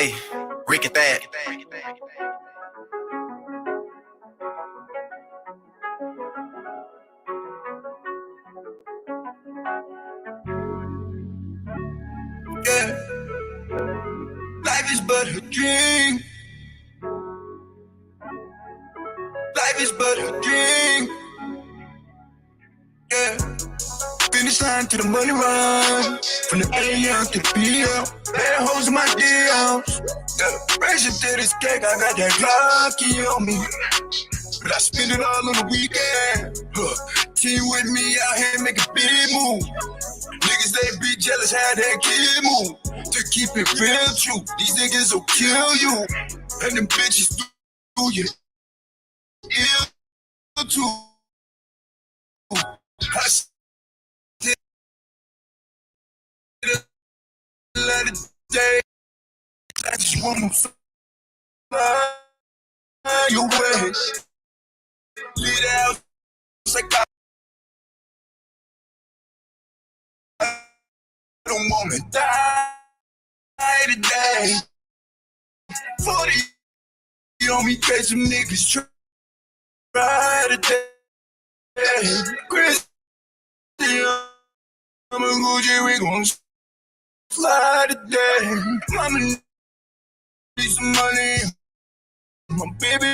Hey, Rick at that. Yeah, life is but a dream. Life is but a dream. Yeah, finish line to the money run. From the AM to the PM. Bad hoes in my DMs. Yeah, pressure to this cake, I got that Glocky on me. But I spend it all on the weekend. Team with me out here making big move. Niggas, they be jealous how that kid move. To keep it real true, these niggas will kill you. And them bitches do you ill too. I still let it day. I just wanna fly your way. Lead out like I don't wanna die today. 40 on me, cause some niggas try today. Chris, I'm a Gucci, we gon' fly today. Mama need some money. My baby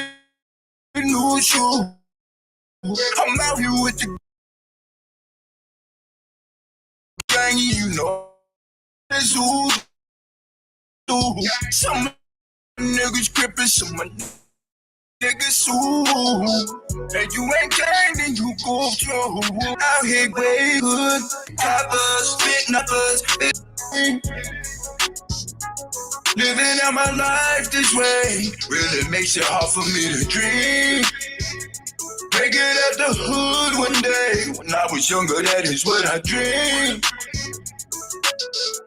new shoe. I'm out here with the gang, you know. That's who do. Some niggas crippin', some niggas who. And you ain't gang, then you go through. Out here, way good. Coppers, spittin' up us. Living out my life this way really makes it hard for me to dream. Make it out the hood one day. When I was younger, that is what I dreamed.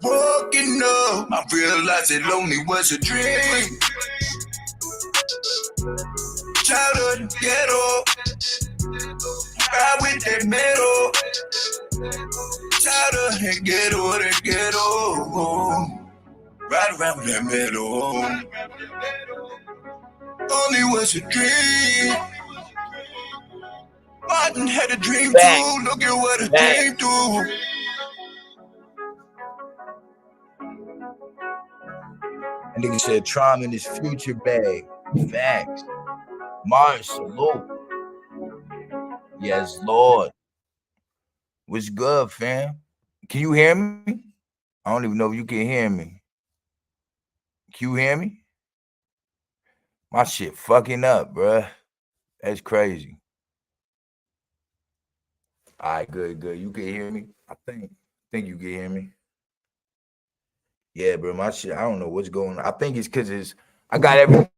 Walking up, I realized that lonely was a dream. Childhood ghetto, ride with that metal. Childhood ghetto, that ghetto. Right around with that metal. Only was a dream. Martin had a dream too. Look at what a dream do. And nigga said Tron in his future bag. Facts. Martin, salute. Yes, Lord. What's good, fam? Can you hear me? I don't even know if you can hear me. Can you hear me? My shit fucking up, bruh. That's crazy. All right, good. You can hear me? I think you can hear me. Yeah, bro, my shit, I don't know what's going on. I think it's because I got everything.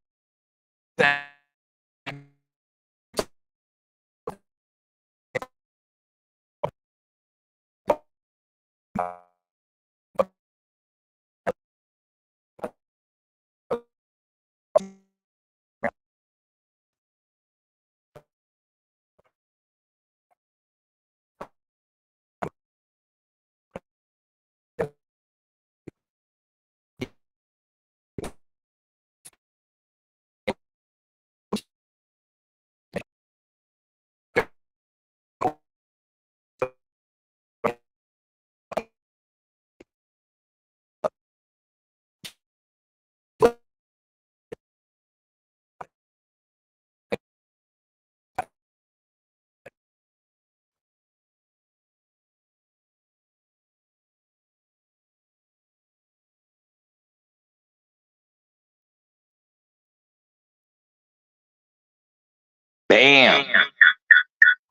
Bam.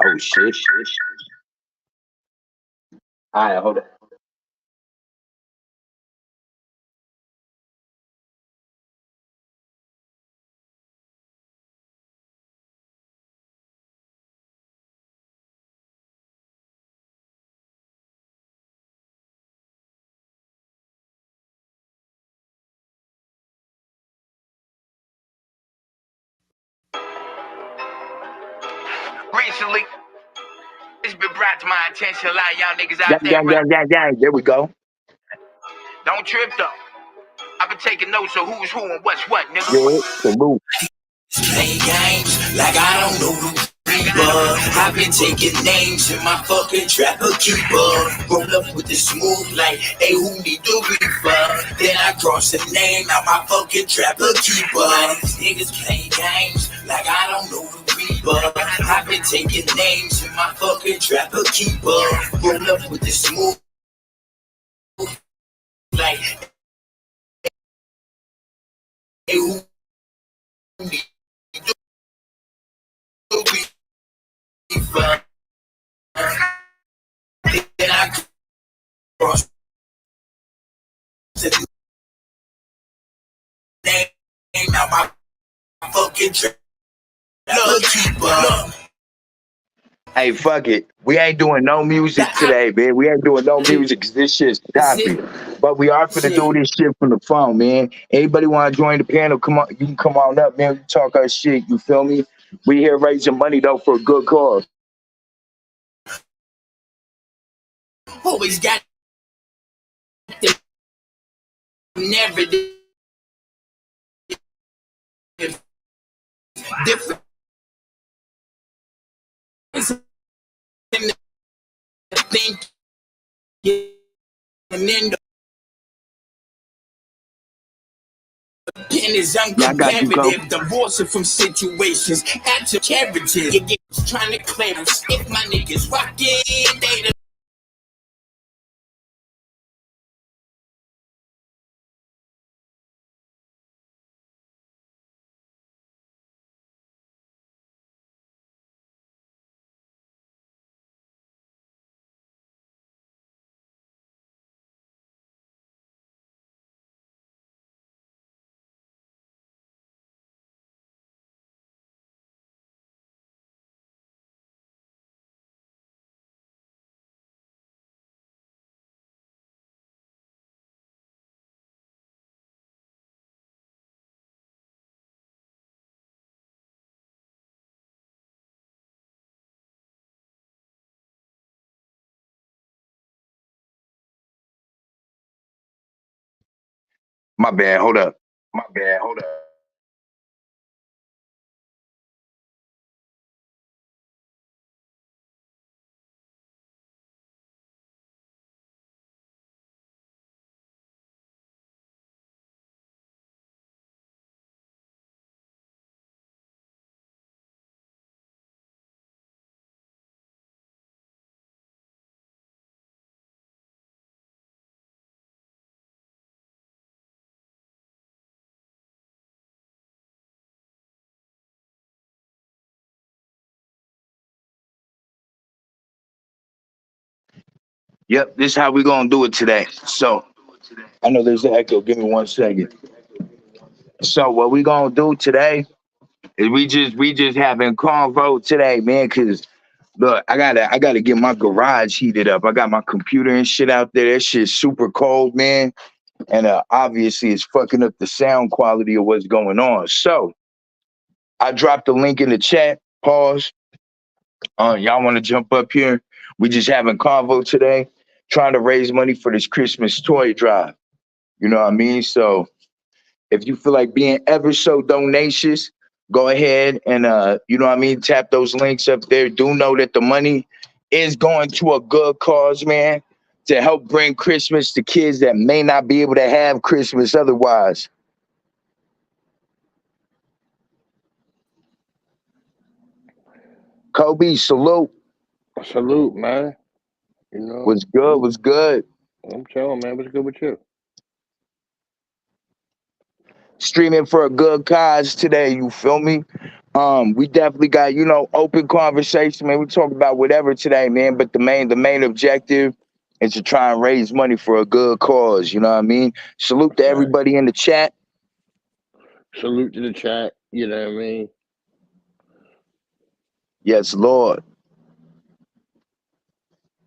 Oh, shit. All right, hold it. Recently, it's been brought to my attention a lot of y'all niggas out there. Yeah. There we go. Don't trip though. I've been taking notes of who's who and what's what, nigga. Yeah, salute. Playing games like I don't know the reaper. I've been taking names in my fucking trapper keeper. Roll up with the smooth like, hey, who need the reaper? Then I cross the name out my fucking trapper keeper. These niggas playing games like I don't know the reaper. I've been taking names in my fucking trapper keeper. Roll up with the smooth like, hey, who need the reaper? Then I cross the name out my fucking trapper keeper. Hey, fuck it. We ain't doing no music today, man. We ain't doing no music because this shit's choppy. But we are finna do this shit from the phone, man. Anybody want to join the panel? Come on, you can come on up, man. We talk our shit. You feel me? We here raising money though for a good cause. Always got the narrative different in the thinking and then the pen is uncomparative, divorcing from situations, acts of characters. You get trying to claim them, if my niggas rockin', they the My bad. Hold up. Yep, this is how we gonna do it today. So I know there's an echo. Give me 1 second. So what we gonna do today is we just having convo today, man. Cause look, I gotta get my garage heated up. I got my computer and shit out there. That shit's super cold, man. And obviously it's fucking up the sound quality of what's going on. So I dropped the link in the chat. Pause. Y'all want to jump up here? We just having convo today, trying to raise money for this Christmas toy drive. You know what I mean? So if you feel like being ever so donacious, go ahead and you know what I mean, tap those links up there. Do know that the money is going to a good cause, man, to help bring Christmas to kids that may not be able to have Christmas otherwise. Kobe, salute. Salute, man. You know, What's good? What's good? I'm chilling, man. What's good with you? Streaming for a good cause today, you feel me? We definitely got, you know, open conversation, man. We talk about whatever today, man. But the main objective is to try and raise money for a good cause. You know what I mean? Salute to everybody in the chat. Salute to the chat. You know what I mean? Yes, Lord.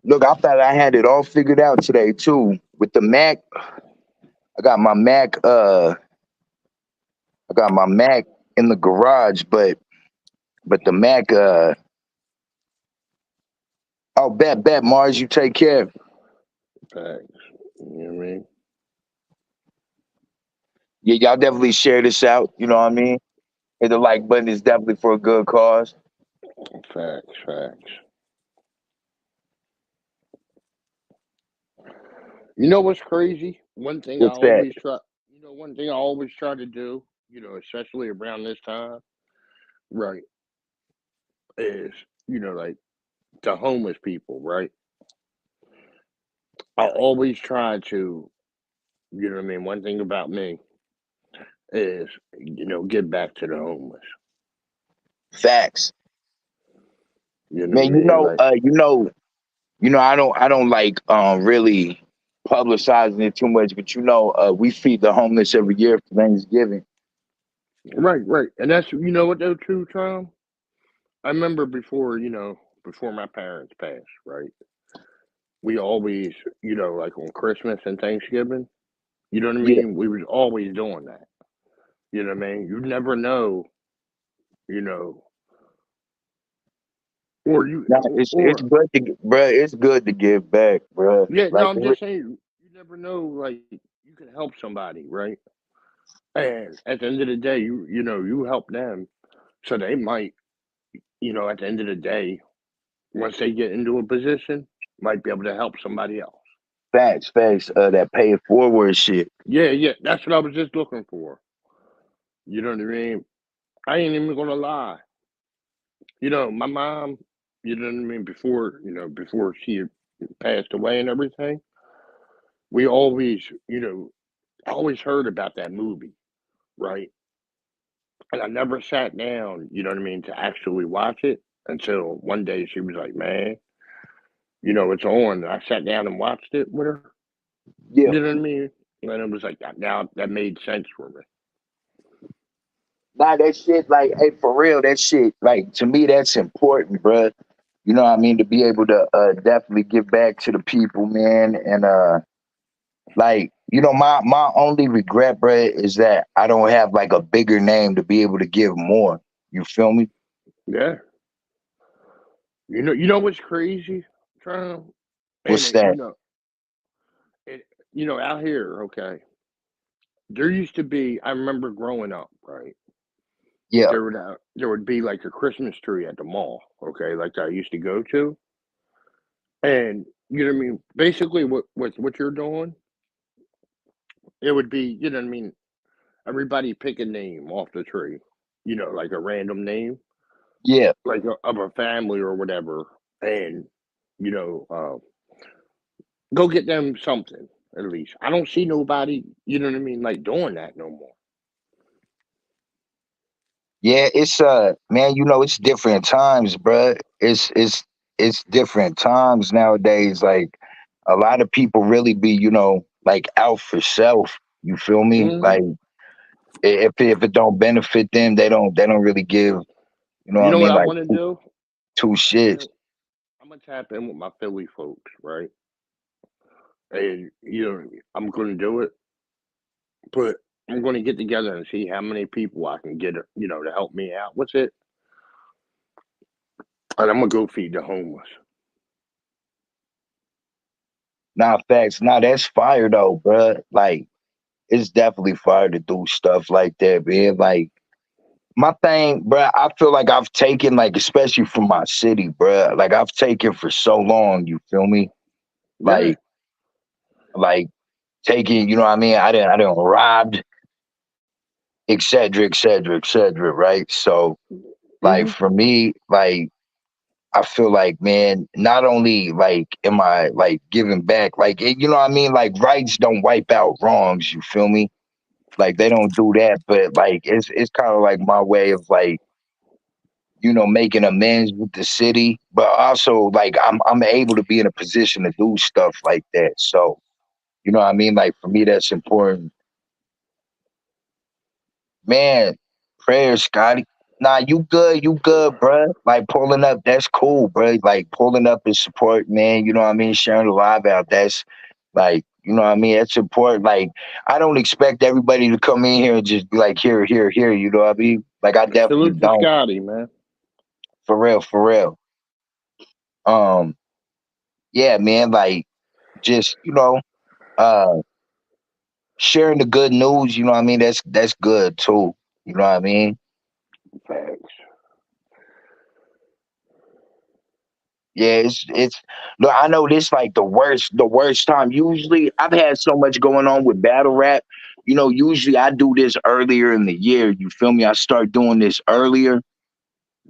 Look, I thought I had it all figured out today too. With the Mac, I got my Mac. I got my Mac in the garage, but the Mac. Oh, bet Mars, you take care. Facts. You know what I mean? Yeah, y'all definitely share this out. You know what I mean? Hit the like button is definitely for a good cause. Facts, facts. You know what's crazy? One thing I What's that? always try. One thing I always try to do. Especially around this time, right? Is like the homeless people, right? I always try to. You know what I mean? One thing about me is give back to the homeless. Facts. You know what I Man, mean? Like, I don't like really publicizing it too much, but we feed the homeless every year for Thanksgiving. right, right, and that's what though, too, Tom. I remember before my parents passed, right? We always, like on Christmas and Thanksgiving, you know what I Yeah. mean? We was always doing that. You know what I mean? You never know, you know, or you, Nah, it's or good bruh, it's good to give back, bruh. yeah. No, Like I'm just saying, you never know. Like you can help somebody, right? And at the end of the day, you help them, so they might, at the end of the day, once they get into a position, might be able to help somebody else. facts, that pay it forward shit. Yeah, yeah, that's what I was just looking for. You know what I mean? I ain't even gonna lie. My mom, you know what I mean, before she had passed away and everything, we always, always heard about that movie, right? And I never sat down, you know what I mean, to actually watch it until one day she was like, man, it's on. And I sat down and watched it with her. Yeah. You know what I mean? And it was like that. Now that made sense for me. Nah, that shit, like, hey, for real, that shit, like, to me, that's important, bruh. You know what I mean? To be able to definitely give back to the people, man. And like, my only regret, bruh, is that I don't have like a bigger name to be able to give more. You feel me? Yeah. You know what's crazy, Trump? And What's that? it, out here, okay. There used to be. I remember growing up, right? Yeah, There would be like a Christmas tree at the mall, okay, like that I used to go to, and you know what I mean. Basically, what you're doing, it would be, you know what I mean. Everybody pick a name off the tree, like a random name, yeah. like of a family or whatever, and you know, uh, go get them something at least. I don't see nobody, you know what I mean, like doing that no more. Yeah, it's man, it's different times, bruh. It's different times nowadays. Like a lot of people really be, like out for self. You feel me? Hmm. Like if it don't benefit them, they don't really give, what You I know what mean, I like want to do? two Tap in. shits. I'm gonna tap in with my Philly folks, right? And I'm gonna do it, but I'm gonna get together and see how many people I can get, to help me out with it, and I'm gonna go feed the homeless. Nah, facts. Nah, that's fire though, bruh. Like it's definitely fire to do stuff like that, man. Like my thing, bruh, I feel like I've taken, like, especially from my city, bruh. Like I've taken for so long. You feel me? Yeah. Like, like taking, you know what I mean? I didn't robbed, et cetera, et cetera, et cetera. Right. So, like Hmm. for me, like I feel like, man, not only like am I like giving back, like you know what I mean? Like rights don't wipe out wrongs. You feel me? Like they don't do that, but like it's kind of like my way of like making amends with the city, but also like I'm able to be in a position to do stuff like that. So you know what I mean? Like for me, that's important. Man, prayers, Scotty. Nah, you good, bruh. Like pulling up, that's cool, bruh. Like pulling up is support, man. You know what I mean? Sharing the live out, that's like, you know what I mean? That's important. Like, I don't expect everybody to come in here and just be like, here, here, here. You know what I mean? Like, I definitely Salute to don't. Scotty, man. For real, for real. Um, yeah, man. Like, just uh, sharing the good news, you know what I mean? That's good too. You know what I mean? Facts. Yeah, it's look, I know this like the worst time. Usually I've had so much going on with battle rap. You know, usually I do this earlier in the year. You feel me? I start doing this earlier.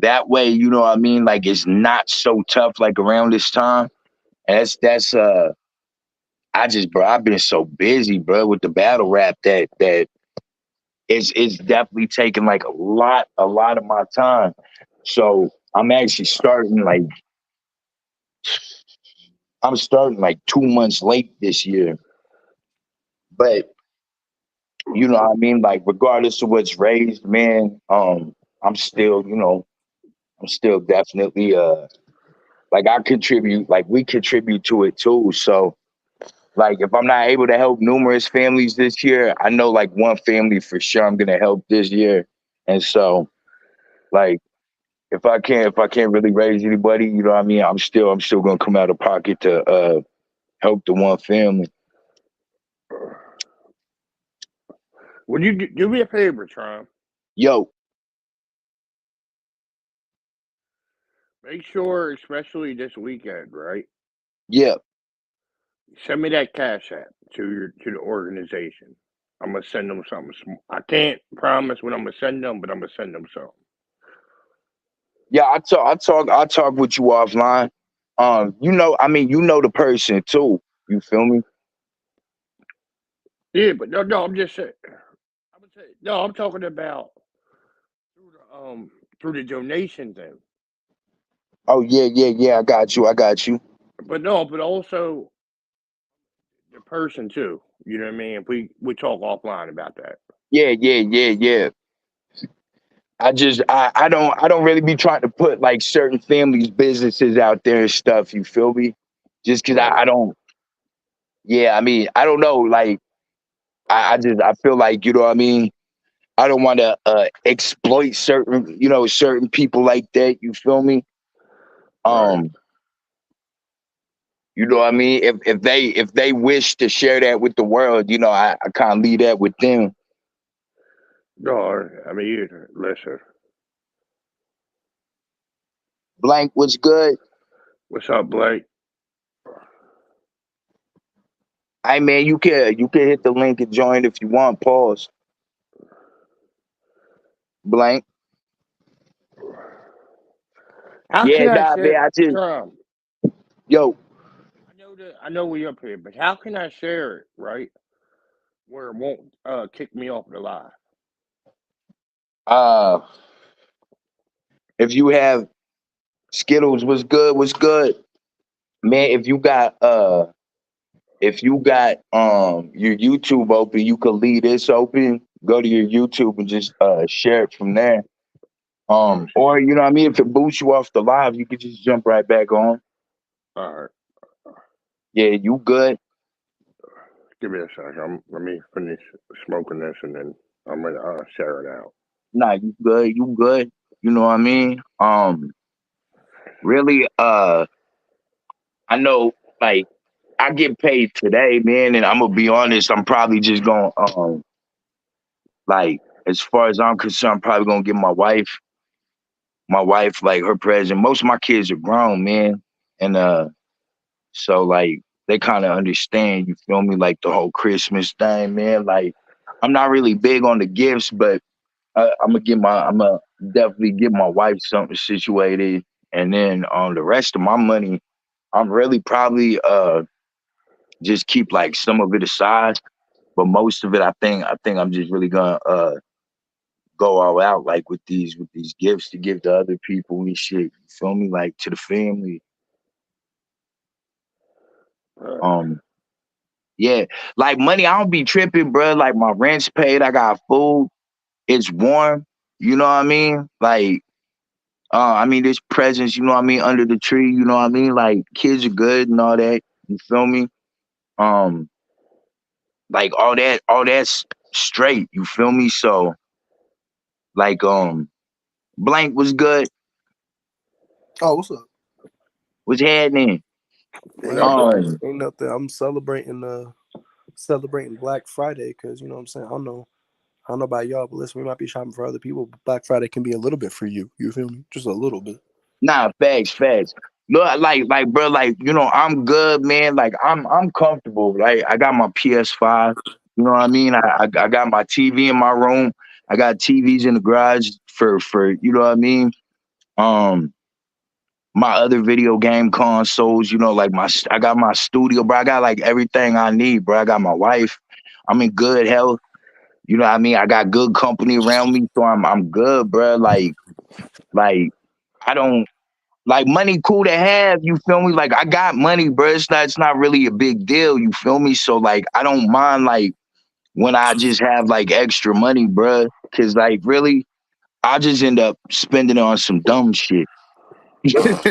That way, you know what I mean? Like it's not so tough like around this time. And that's bro, I've been so busy, bro, with the battle rap that it's definitely taking like a lot of my time. So I'm starting like 2 months late this year. But you know what I mean? Like regardless of what's raised, man, I'm still, I'm still definitely like I contribute, like we contribute to it too. So like if I'm not able to help numerous families this year, I know like one family for sure I'm gonna help this year. And so like if I can't really raise anybody, you know what I mean, I'm still gonna come out of pocket to help the one family. Would you do me a favor, Trump? Yo, Make sure, especially this weekend, right? yeah, Send me that cash app to the organization. I'm gonna send them something. I can't promise what I'm gonna send them, but I'm gonna send them something. yeah, I talk with you offline. I mean, you know the person too. You feel me? Yeah, but no, I'm just saying. No, I'm talking about through the donation thing. Oh yeah, I got you. But no, but also the person too. You know what I mean? If we talk offline about that. Yeah. I don't really be trying to put like certain families' businesses out there and stuff, you feel me? Just cause I, Right. I don't yeah, I mean, I don't know, like I feel like, you know what I mean? I don't want to exploit certain people like that, you feel me? Right. Um, you know what I mean? If they wish to share that with the world, I kind of leave that with them. No, I mean, listen. Blank was good. What's up, Blake? I man, you can hit the link and join if you want. Pause. Blank. How Yeah, can I nah, man. share, Trump? Yo, I know we up here, but how can I share it right where it won't kick me off the live? uh, if you have Skittles, what's good, man. If you got your YouTube open, you could leave this open. Go to your YouTube and just share it from there. Oh, Or you know what I mean. If it boosts you off the live, you could just jump right back on. all right. Yeah, you good. Give me a second. Let me finish smoking this, and then I'm gonna share it out. Nah, you good. You good. You know what I mean. Really. I know. Like, I get paid today, man, and I'm gonna be honest. I'm probably just gonna like, as far as I'm concerned, I'm probably gonna give my wife like her present. Most of my kids are grown, man, and so like they kind of understand. You feel me? Like the whole Christmas thing, man. Like, I'm not really big on the gifts, but I'm gonna definitely give my wife something situated, and then on the rest of my money, I'm really probably just keep like some of it aside, but most of it, I think I'm just really gonna go all out like with these gifts to give to other people and shit. You feel me? Like to the family. Uh, Um, yeah, like money, I don't be tripping, bro. Like my rent's paid, I got food, it's warm. You know what I mean? Like, I mean, there's presents. You know what I mean? Under the tree. You know what I mean? Like kids are good and all that. You feel me? Um, like all that's straight. You feel me? So like, blank was good. Oh, what's up? Was happening. what Ain't up, nothing. Blake? Um, Ain't nothing. I'm celebrating celebrating Black Friday because you know what I'm saying. I don't know about y'all, but listen, we might be shopping for other people. But Black Friday can be a little bit for you. You feel me? Just a little bit. Nah, facts. Look, like, bro, like, you know, I'm good, man. Like, I'm comfortable. Like, I got my PS5. You know what I mean? I got my TV in my room. I got TVs in the garage for you know what I mean. My other video game consoles. You know, like I got my studio, bro. I got like everything I need, bro. I got my wife. I'm in good health. You know what I mean? I got good company around me, so I'm good, bro. Like I don't. Like money cool to have, you feel me? Like I got money, bro. It's not really a big deal, you feel me? So like I don't mind like when I just have like extra money, bro. Cause like really, I just end up spending it on some dumb shit. Like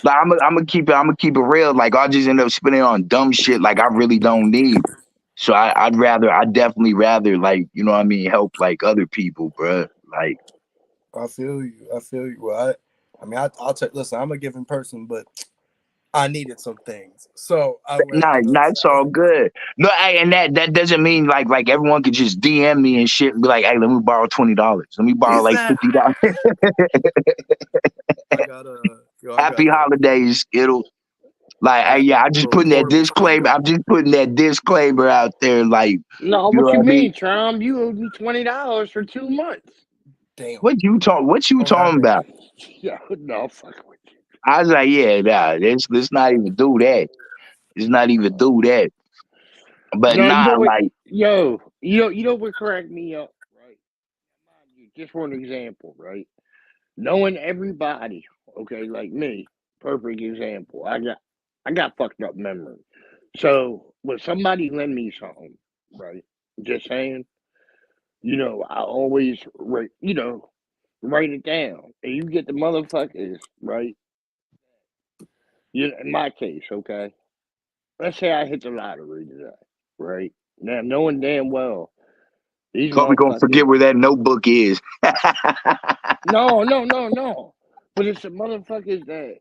I'm gonna keep it real. Like I'll just end up spending it on dumb shit like I really don't need. So I definitely rather like, you know what I mean, help like other people, bro. Like I feel you. Well, I mean, I'll take. Listen, I'm a giving person, but I needed some things, so I went. nah, You know what nah, I'm it's all saying? good. No, hey, and that doesn't mean like everyone could just DM me and shit and be like, hey, let me borrow $20. Let me borrow He like said, $50. "I got I Happy got holidays, Skittle. Like, I hey, got yeah, I'm just little putting that portable shit, disclaimer. though. I'm just putting that disclaimer out there, like, No, you know what what you I mean? mean, Trom? You owed me $20 for 2 months. Damn. What you Oh God, talking damn. about? Yeah, no, fuck with you. I was like, yeah, nah, let's not even do that. Let's not even do that. But No, you nah, know what? like, You know what cracked me up, right? Mind you, just for an example, right? Knowing everybody, okay, like me, perfect example. I got fucked up memory. So when somebody lend me something, right? Just saying, I always write it down. And you get the motherfuckers, right? In my case, okay. Let's say I hit the lottery today, right? Now knowing damn well these we gonna motherfuckers. forget where that notebook is. No, no, no, no. But it's the motherfuckers that ain't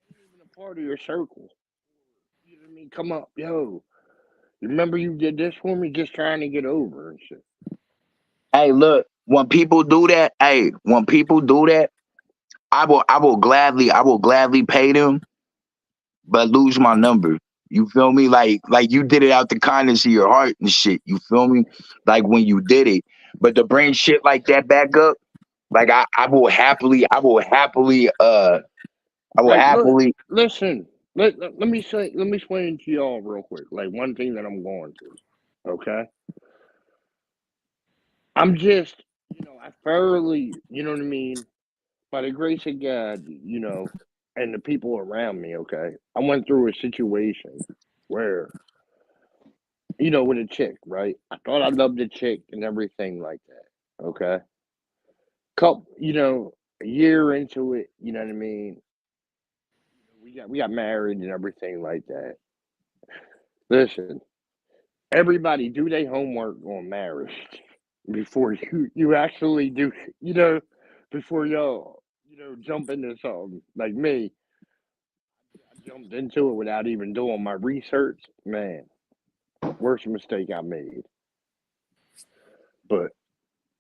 even a part of your circle. You know what I mean? Come up, yo. You remember you did this for me, just trying to get over and shit. Hey, look, when people do that, I will gladly pay them, but lose my number. You feel me? Like you did it out the kindness of your heart and shit. You feel me? Like when you did it. But to bring shit like that back up, like I will happily, I will Like, look, happily. listen. Let me explain to y'all real quick. Like one thing that I'm going through. Okay, I'm just, I thoroughly, you know what I mean. By the grace of God, and the people around me. Okay, I went through a situation where, with a chick, right? I thought I loved the chick and everything like that. Okay, a year into it, you know what I mean. We got married and everything like that. Listen, everybody do their homework on marriage before you actually do. Before y'all jump into something like me. I jumped into it without even doing my research. Man, worst mistake I made. But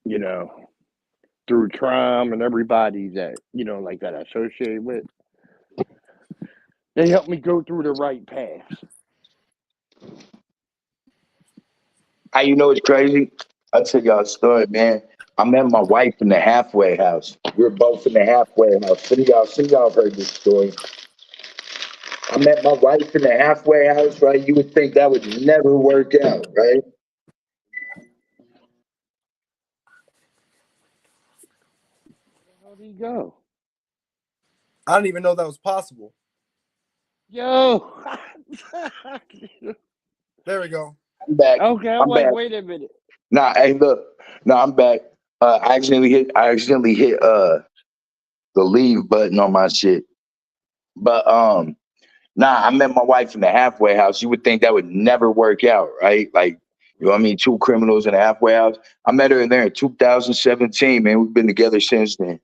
you know, through Trump and everybody that like that I associate with, they helped me go through the right paths. Hey, you know what's crazy? I'll tell y'all a story, man. I met my wife in the halfway house. We were both in the halfway house. Some of y'all have heard this story. I met my wife in the halfway house, right? You would think that would never work out, right? How did he go? I didn't even know that was possible. Yo. There we go. I'm back. Okay, I'm I'm like, back. wait a minute. Nah, hey, look. No, I'm back. I accidentally hit the leave button on my shit. But nah, I met my wife in the halfway house. You would think that would never work out, right? Like, you know what I mean? Two criminals in a halfway house. I met her in there in 2017, man. We've been together since then.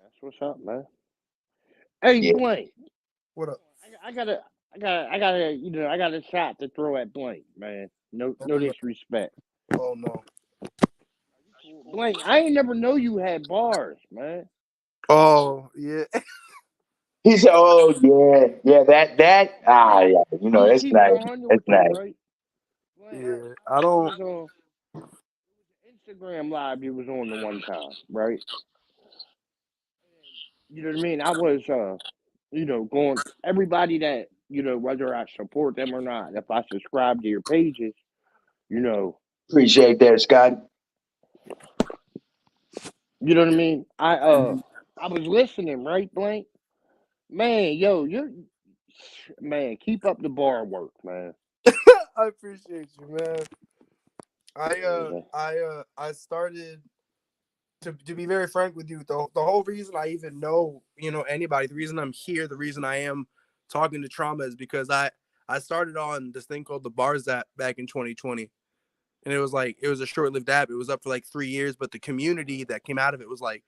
That's what's up, man. Hey, Yeah. Blank. What up? I got a, I got a shot to throw at Blank, man. No disrespect. Oh no. Blank, I ain't never know you had bars, man. Oh yeah. He said, "Oh yeah, that yeah. You know, Keep that's keep it nice. 100 That's with you, nice. right? Blank, Yeah. I I don't. was on Instagram Live. You was on the one time, right? You know what I mean? I was, going everybody that whether I support them or not. If I subscribe to your pages, you know, Appreciate that, Scott. you know what I mean. I was listening, right, Blank? Man, you're man. Keep up the bar work, man. I appreciate you, man. I started to be very frank with you. The whole reason I even know anybody, the reason I'm here, the reason I am talking to Trauma is because I started on this thing called the Bars app back in 2020, and it was a short-lived app. It was up for like 3 years, but the community that came out of it was like,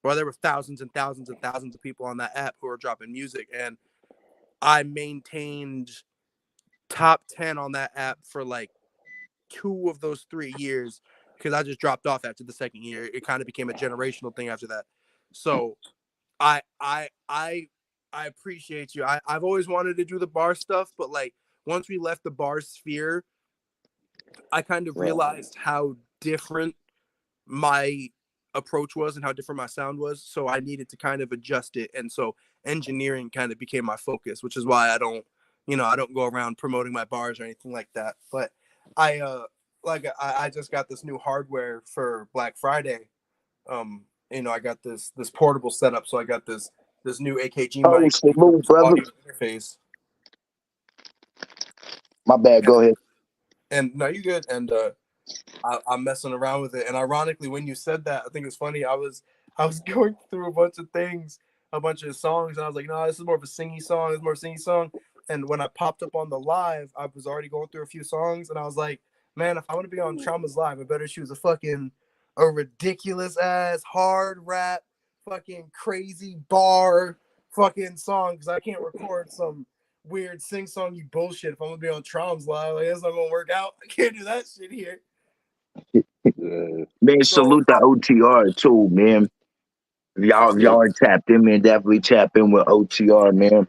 well, there were thousands and thousands and thousands of people on that app who were dropping music, and I maintained top 10 on that app for like 2 of those 3 years because I just dropped off after the second year. It kind of became a generational thing after that. So I I I I appreciate you. I've always wanted to do the bar stuff, but like once we left the bar sphere, I kind of Right. realized how different my approach was and how different my sound was. So I needed to kind of adjust it. And so engineering kind of became my focus, which is why I don't go around promoting my bars or anything like that. But I just got this new hardware for Black Friday. I got this portable setup. So I got this new AKG Oh, mic with salute, this brother. audio interface. My bad. Go ahead. And no, you good. And I'm messing around with it. And ironically, when you said that, I think it's funny. I was going through a bunch of things, a bunch of songs, and I was like, no, this is more of a singy song. It's more of a singy song. And when I popped up on the live, I was already going through a few songs, and I was like, man, if I want to be on Trauma's live, I better choose a ridiculous ass hard rap, fucking crazy bar, fucking song, because I can't record some weird sing songy bullshit if I'm gonna be on Trom's live. Like that's not gonna work out. I can't do that shit here. Man, So salute the OTR too, man. If for y'all sure. are tapped in, man, definitely tap in with OTR, man.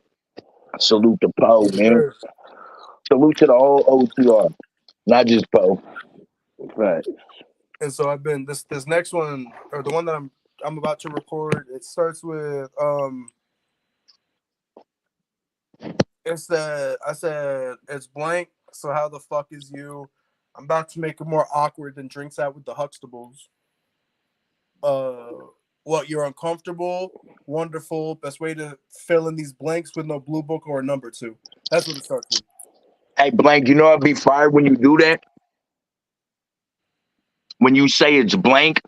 Salute the Poe, Yes, man. sir. Salute to the whole OTR, not just Poe. Right. And so I've been this next one, or the one that I'm about to record. It starts with I said it's blank. So how the fuck is you? I'm about to make it more awkward than drinks out with the Huxtables. What you're uncomfortable, wonderful. Best way to fill in these blanks with no blue book or a number 2. That's what it starts with. Hey, Blank, you know I'd be fired when you do that? When you say it's blank,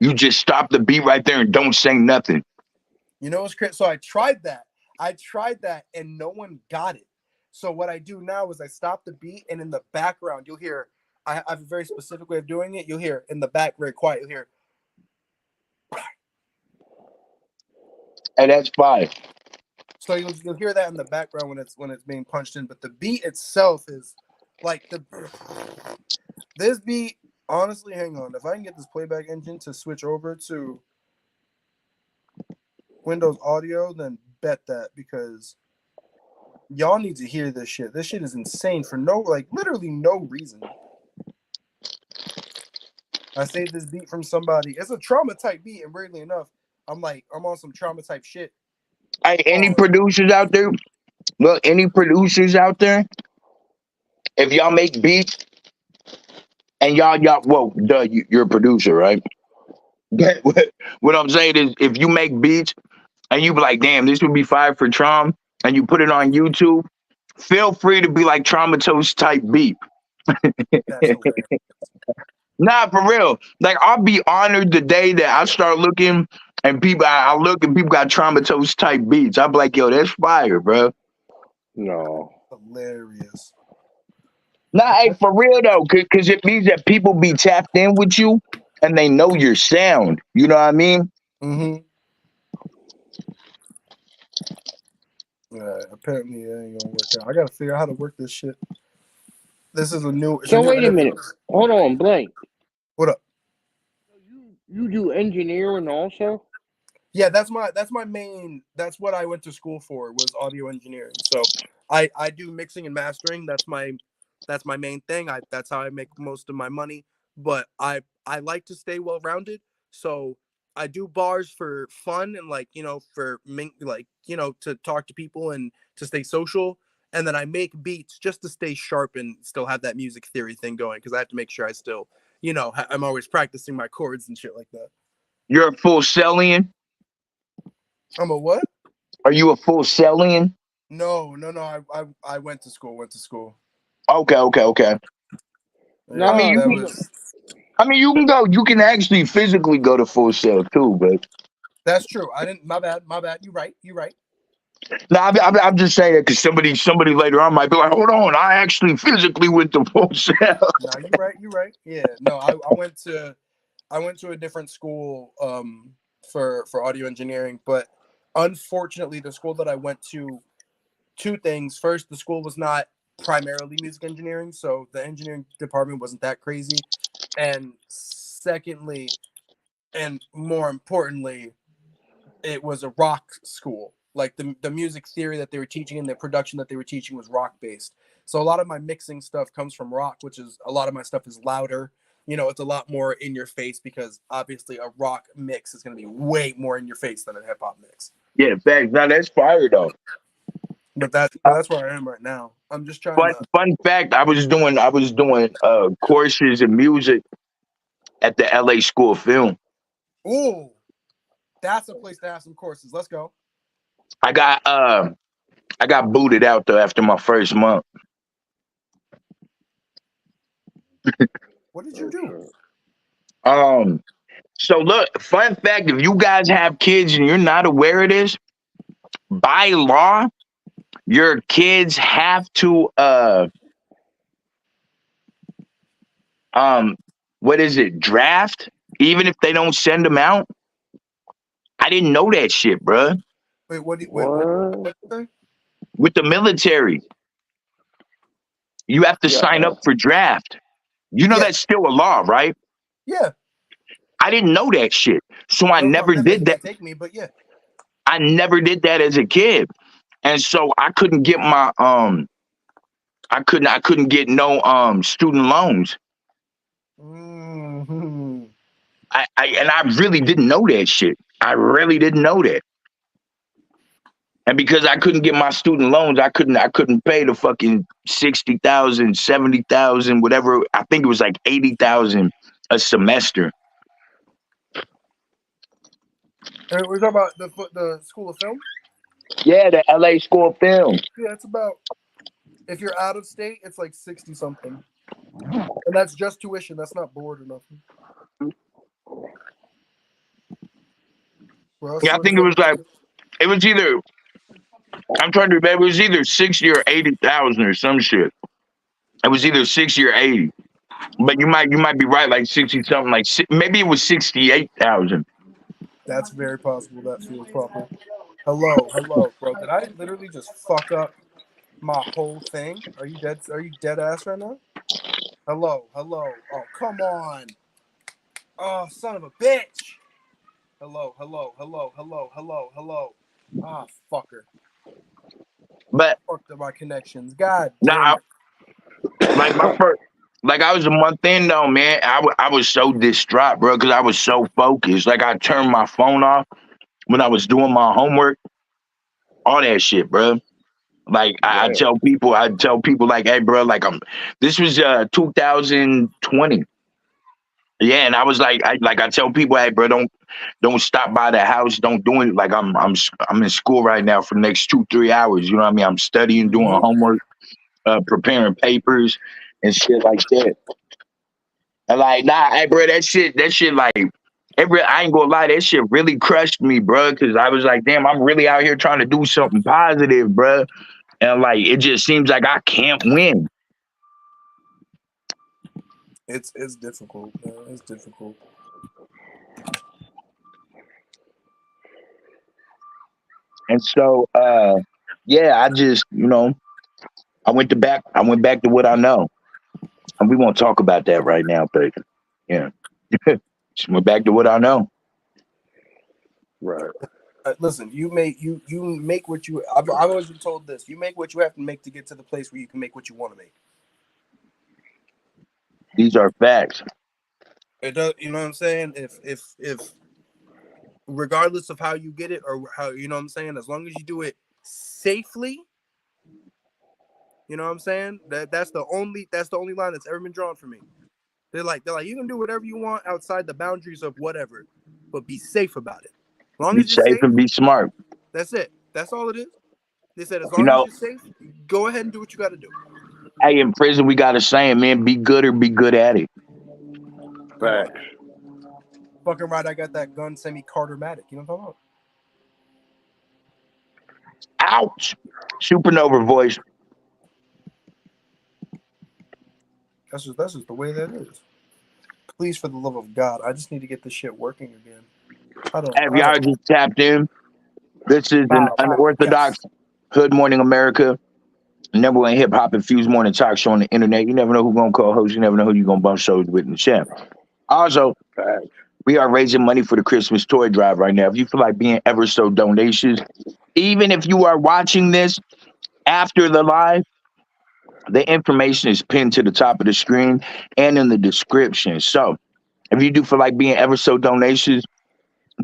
you just stop the beat right there and don't say nothing. You know what's crazy? So I tried that, and no one got it. So what I do now is I stop the beat, and in the background, you'll hear. I have a very specific way of doing it. You'll hear in the back, very quiet. You'll hear. Hey, that's fire. So you'll hear that in the background when it's being punched in. But the beat itself is like this beat. Honestly, hang on. If I can get this playback engine to switch over to Windows Audio, then bet that, because y'all need to hear this shit. This shit is insane for literally no reason. I saved this beat from somebody. It's a Trauma type beat, and weirdly enough, I'm on some Trauma type shit. Hey, any producers out there? Look, any producers out there? If y'all make beats and you're a producer, right? But what I'm saying is, if you make beats and you be like, damn, this would be fire for Trom, and you put it on YouTube, feel free to be like Traumatose type beat. That's hilarious. Nah, for real. Like, I'll be honored the day that I start looking and I look and people got Traumatose type beats. I'll be like, yo, that's fire, bro. No. Hilarious. Nah, hey, for real though, because it means that people be tapped in with you and they know your sound. You know what I mean? Mm-hmm. Apparently it ain't gonna work out. I gotta figure out how to work this shit. It's So a new wait a minute. Hold on, Blake. What up? So you do engineering also? Yeah, that's my main. That's what I went to school for, was audio engineering. So I do mixing and mastering. That's my main thing. That's how I make most of my money. But I like to stay well rounded. So I do bars for fun and, like, for like, to talk to people and to stay social. And then I make beats just to stay sharp and still have that music theory thing going, because I have to make sure I still, I'm always practicing my chords and shit like that. You're a full Cellian? I'm a what? Are you a full Cellian? No. I went to school. Okay. Yeah, I mean, Nah, you that can, was. you can go. You can actually physically go to Full Sail too, but That's true. I didn't. My bad. You right. no, I'm just saying that because somebody later on might be like, hold on, I actually physically went to Full Sail. No, you right. Yeah. No, I went to a different school for audio engineering, but unfortunately, the school that I went to, two things. First, the school was not primarily music engineering, so the engineering department wasn't that crazy. And secondly, and more importantly, it was a rock school. Like, the music theory that they were teaching and the production that they were teaching was rock based. So a lot of my mixing stuff comes from rock, which is, a lot of my stuff is louder. It's a lot more in your face, because obviously a rock mix is going to be way more in your face than a hip hop mix. Yeah, in fact, now that's fire though. But that's where I am right now. I'm just trying to. Fun fact, I was doing courses in music at the LA School of Film. Ooh, that's a place to have some courses. Let's go. I got I got booted out though after my first month. What did you oh do? shit. Um so look, fun fact, if you guys have kids and you're not aware of this, by law, your kids have to um what is it, draft, even if they don't send them out. I didn't know that shit, bruh. Wait, what? What? What did you say? With the military, you have to Yeah. sign up for draft. You know Yeah, that's still a law, right? yeah. I didn't know that shit. So I Well, never definitely did that. can't take me, but yeah. I never did that as a kid. And so I couldn't get my I couldn't get no student loans. Hmm. I really didn't know that shit. I really didn't know that. And because I couldn't get my student loans, I couldn't pay the fucking 60,000, 70,000, whatever. I think it was like 80,000 a semester. We're talking about the School of Film. Yeah, the LA School of Film. Yeah, it's about, if you're out of state, it's like 60 something, and that's just tuition. That's not board or nothing. Yeah, I What is think it up? was like it was either I'm trying to remember, it was either 60 or 80,000 or some shit. It was either 60 or 80. But you might be right, like 60 something, like maybe it was 68,000. That's very possible. That feels proper. Hello, bro. Did I literally just fuck up my whole thing? Are you dead? Are you dead ass right now? Hello. Oh, come on. Oh, son of a bitch. Hello. Ah, fucker. But Fucked up my connections. God damn now, it. like my first, like I was a month in though, man. I was so distraught, bro, because I was so focused. Like I turned my phone off when I was doing my homework, all that shit, bro. Like Damn. I tell people like, hey, bro, like This was 2020. Yeah, and I was like, I tell people, hey, bro, don't stop by the house, don't do it. Like I'm in school right now for the next 2-3 hours. You know what I mean? I'm studying, doing Mm-hmm. homework, preparing papers and shit like that. And like, nah, hey, bro, that shit, like, I ain't gonna lie, that shit really crushed me, bro, because I was like, damn, I'm really out here trying to do something positive, bro, and like, it just seems like I can't win. It's difficult, man. It's difficult. And so, Yeah, I just, I went back to what I know. And we won't talk about that right now, but yeah. Just went back to what I know. Right. Listen, you make what you. I've always been told this. You make what you have to make to get to the place where you can make what you want to make. These are facts. It does. You know what I'm saying? If regardless of how you get it or how, you know what I'm saying, as long as you do it safely, you know what I'm saying. That's the only line that's ever been drawn for me. They're like you can do whatever you want outside the boundaries of whatever, but be safe about it. As long Be as you're safe safe, and be smart. that's it. That's all it is. They said as You long as know, you're safe, go ahead and do what you got to do. hey, in prison we got a saying, man, be good or be good at it. Facts. Fucking right, I got that gun semi-Carter-matic. You know what I'm talking about? Ouch. Supernova voice. That's just the way that is. Please, for the love of God, I just need to get this shit working again. Have y'all just tapped in? This is an Wow, unorthodox yes. Hood Morning America, number one hip hop infused morning talk show on the internet. You never know who's gonna co-host. You never know who you're gonna bump shows with in the chat. Also, Facts. we are raising money for the Christmas toy drive right now. If you feel like being ever so donations, even if you are watching this after the live, the information is pinned to the top of the screen and in the description. So if you do feel like being ever so donations,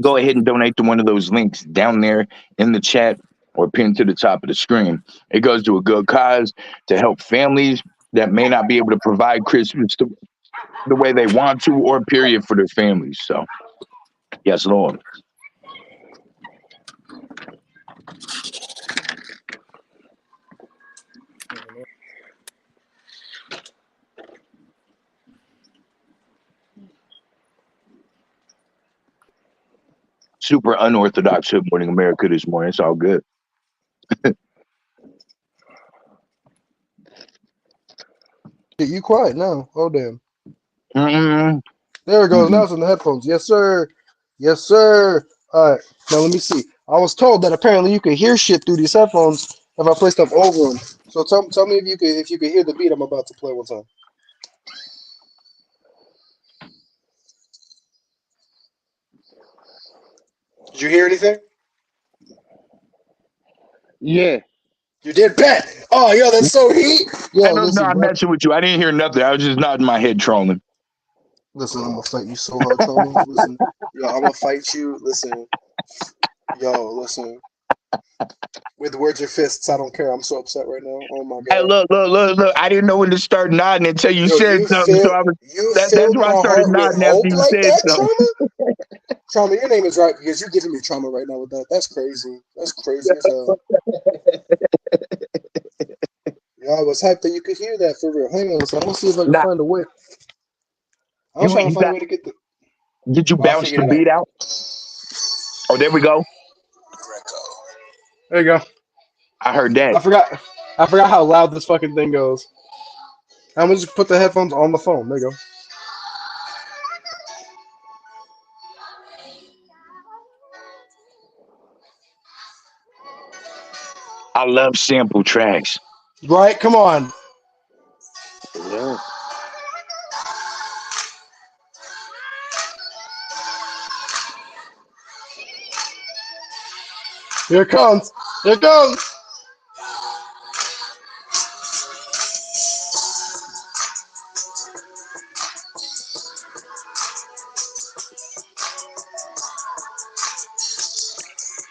go ahead and donate to one of those links down there in the chat or pinned to the top of the screen. It goes to a good cause to help families that may not be able to provide Christmas the way they want to, or period, for their families. So, yes, Lord. Super unorthodox Hood Morning America this morning. It's all good. You quiet now. Oh damn. Mm-mm. There it goes. Mm-mm. Now it's in the headphones. Yes, sir. Yes, sir. All right. Now let me see. I was told that apparently you can hear shit through these headphones if I play stuff over them. So tell me if you could hear the beat I'm about to play one time. Did you hear anything? Yeah. You did bet. Oh, yo, that's so heat. I Yo, don't know. listen, I'm bro. messing with you. I didn't hear nothing. I was just nodding my head trolling. Listen, I'm gonna fight you so hard, Tony. Listen, yo, I'm gonna fight you. Listen, yo, listen. With words or fists, I don't care. I'm so upset right now. Oh my Hey, god. look. I didn't know when to start nodding until you Yo, said something. So I was you that's filled why I my started heart with nodding after hope you like said that, something. Trauma. Trauma, your name is right because you're giving me trauma right now with that. That's crazy. That's crazy as hell. Yo, I was hyped that you could hear that for real. Hang on, so I'm gonna see if I can Nah, find a way. I'm you trying to you find a got way to get the. did you Oh, I bounce figured the it out. beat out? Oh, there we go. There you go. I heard that. I forgot. I forgot how loud this fucking thing goes. I'm gonna just put the headphones on the phone. There you go. I love sample tracks. Right? Come on. Yeah. Here it comes. Here it comes.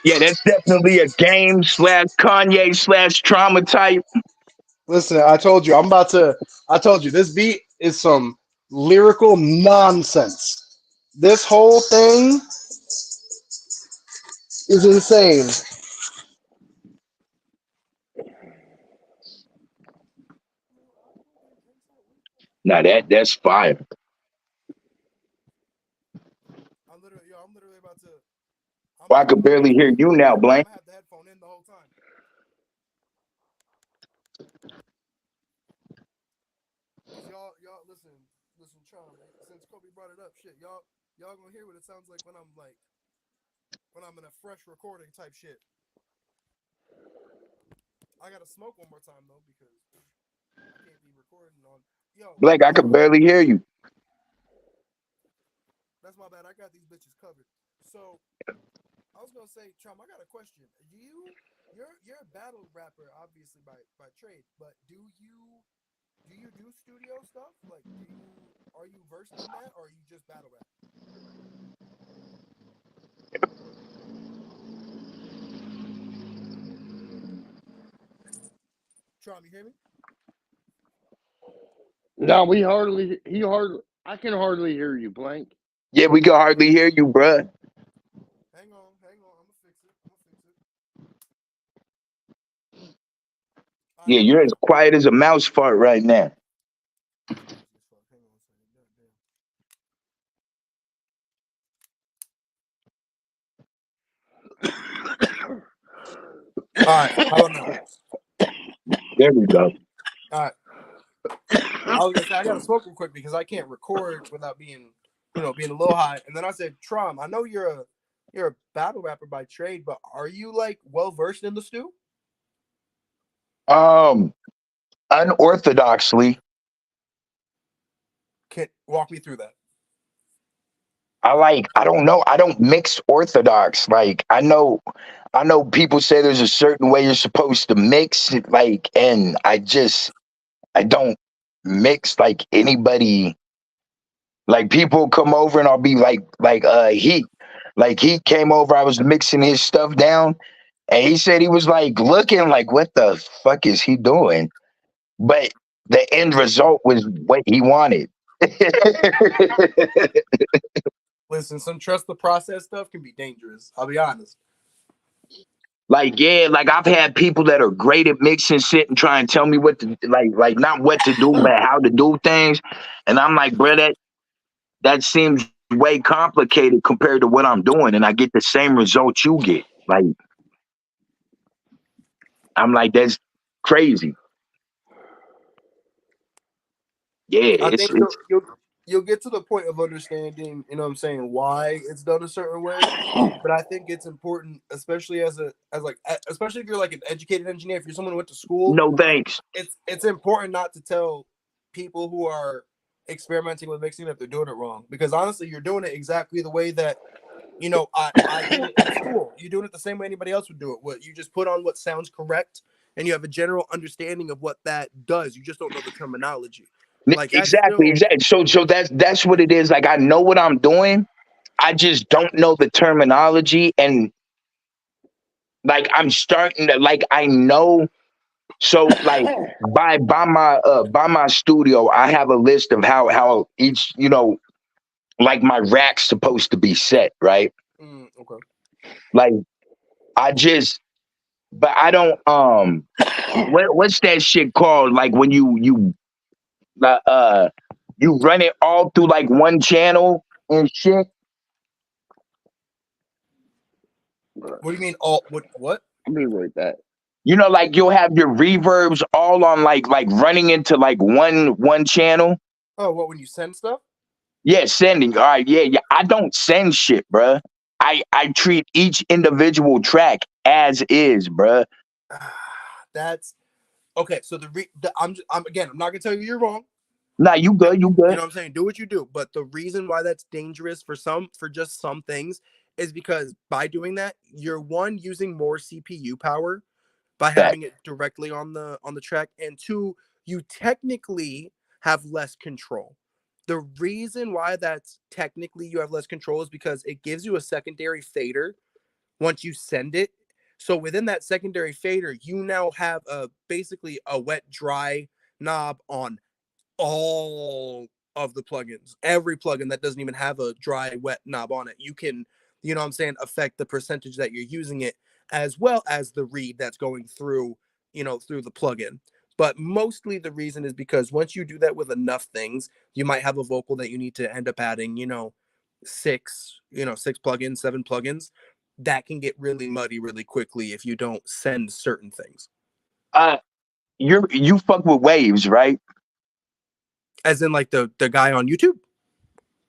Yeah, that's definitely a game slash Kanye slash trauma type. Listen, I told you. I told you this beat is some lyrical nonsense. This whole thing is insane. Now that's fire. I'm literally about to. Well, I could barely hear you now, Blaine. have the headphone in the whole time. Cause y'all listen, Tron. Since Kobe brought it up, shit, y'all gonna hear what it sounds like when I'm in a fresh recording type shit. I gotta smoke one more time though because I can't be recording on. Yo, Blake, I could barely hear you. that's my bad. I got these bitches covered. So I was gonna say, Trump, I got a question. You're a battle rapper, obviously by trade, but do you do studio stuff? Like, are you versed in that, or are you just battle rap? Trump, you hear me? No, I can hardly hear you, Blank. Yeah, we can hardly hear you, bruh. Hang on. I'm gonna fix it. All right, Yeah, how about you're as now? quiet as a mouse fart right now. That's crazy as fuck. Hang on a second. All right, how about now? There we go. All right. I was gonna say I gotta smoke real quick because I can't record without being a little high. And then I said, Trom, I know you're a battle rapper by trade, but are you like well versed in the stew? Unorthodoxly, Can walk me through that. I don't know. I don't mix orthodox. Like I know people say there's a certain way you're supposed to mix it, like, and I don't mix like anybody. Like people come over and I'll be he came over, I was mixing his stuff down, and he said he was like looking like, what the fuck is he doing? But the end result was what he wanted. Listen, some trust the process stuff can be dangerous. I'll be honest. Like, yeah, like I've had people that are great at mixing shit and try and tell me what to like not what to do, but how to do things. And I'm like, bro, that seems way complicated compared to what I'm doing, and I get the same results you get. Like, I'm like, that's crazy. Yeah, I it's think you'll get to the point of understanding, you know what I'm saying, why it's done a certain way. But I think it's important, especially especially if you're like an educated engineer, if you're someone who went to school, no thanks. it's important not to tell people who are experimenting with mixing that they're doing it wrong. Because honestly, you're doing it exactly the way that I did it in school. You're doing it the same way anybody else would do it. What you just put on what sounds correct, and you have a general understanding of what that does. You just don't know the terminology. Like that's Exactly, still exactly. So that's what it is. Like I know what I'm doing. I just don't know the terminology, and like I'm starting to like I know. So like by my studio, I have a list of how each like my rack's supposed to be set, right? okay. Like I just, but I don't what's that shit called? Like when you run it all through like one channel and shit. What do you mean all what? I'll be right back. You know, like you'll have your reverbs all on like running into like one channel. Oh, what when you send stuff? Yeah, sending. All right, yeah. I don't send shit, bruh. I treat each individual track as is, bruh. That's okay. So I'm again. I'm not gonna tell you you're wrong. Nah, you good, you You good. know what I'm saying? Do what you do. But the reason why that's dangerous for just some things is because by doing that, you're one using more CPU power by Fact. having it directly on the track, and two, you technically have less control. The reason why that's technically you have less control is because it gives you a secondary fader once you send it. So within that secondary fader, you now have basically a wet dry knob on all of the plugins. Every plugin that doesn't even have a dry wet knob on it. You can, you know what I'm saying, affect the percentage that you're using it as well as the read that's going through, through the plugin. But mostly the reason is because once you do that with enough things, you might have a vocal that you need to end up adding, six plugins, seven plugins. That can get really muddy really quickly if you don't send certain things. Uh, you fuck with waves, right? As in like the guy on YouTube?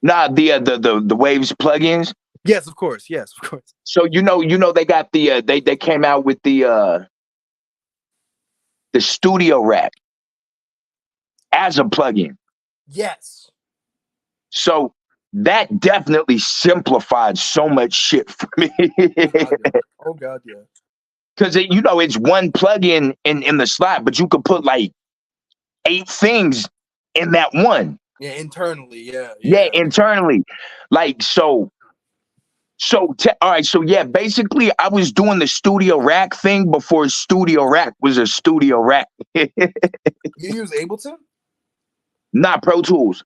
Nah, the waves plugins. Yes, of course. Yes, of course. So you know they got the they came out with the the Studio Rack as a plugin. Yes. So that definitely simplified so much shit for me. Oh God, yeah. Because you know, it's one plugin in the slot, but you could put like 8 things in that one. Yeah, internally, yeah. Yeah, internally. Like all right, so yeah, basically I was doing the Studio Rack thing before Studio Rack was a Studio Rack. You use Ableton? Not Pro Tools.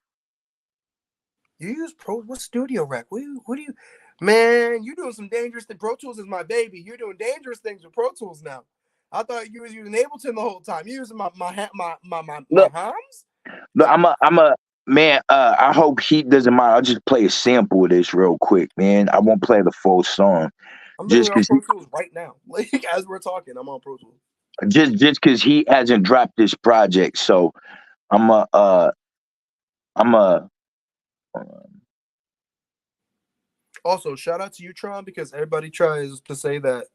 You use what Studio Rack? What do you man, you doing some dangerous things. Pro Tools is my baby. You're doing dangerous things with Pro Tools now. I thought you was using Ableton the whole time. You using my hums? Look, I'm a man, I hope Heat doesn't mind. I'll just play a sample of this real quick, man. I won't play the full song. I'm literally on Pro Tools right now. Like as we're talking, I'm on Pro Tools. Just because he hasn't dropped this project, so I'm a Also, shout out to you, Tron, because everybody tries to say that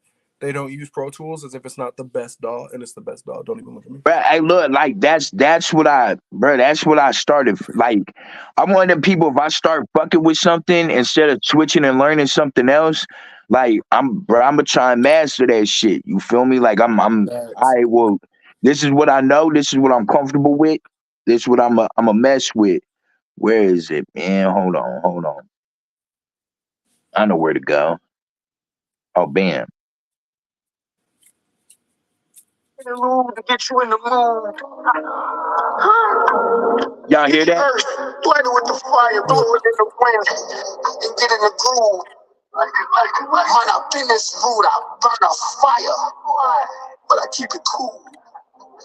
they don't use Pro Tools as if it's not the best DAW, and it's the best DAW. Don't even look at me. But hey, look, like that's what I started. Like, I'm one of them people. If I start fucking with something instead of switching and learning something else, like I'm gonna try and master that shit. You feel me? Like I will. This is what I know. This is what I'm comfortable with. This is what I'm a mess with. Where is it, man? Hold on. I know where to go. Oh, bam. In the mood to get you in the mood. Y'all hear that? Light it with the fire, blow it in the wind, and get in the groove. Man, I've been this mood, I burn a fire, but I keep it cool.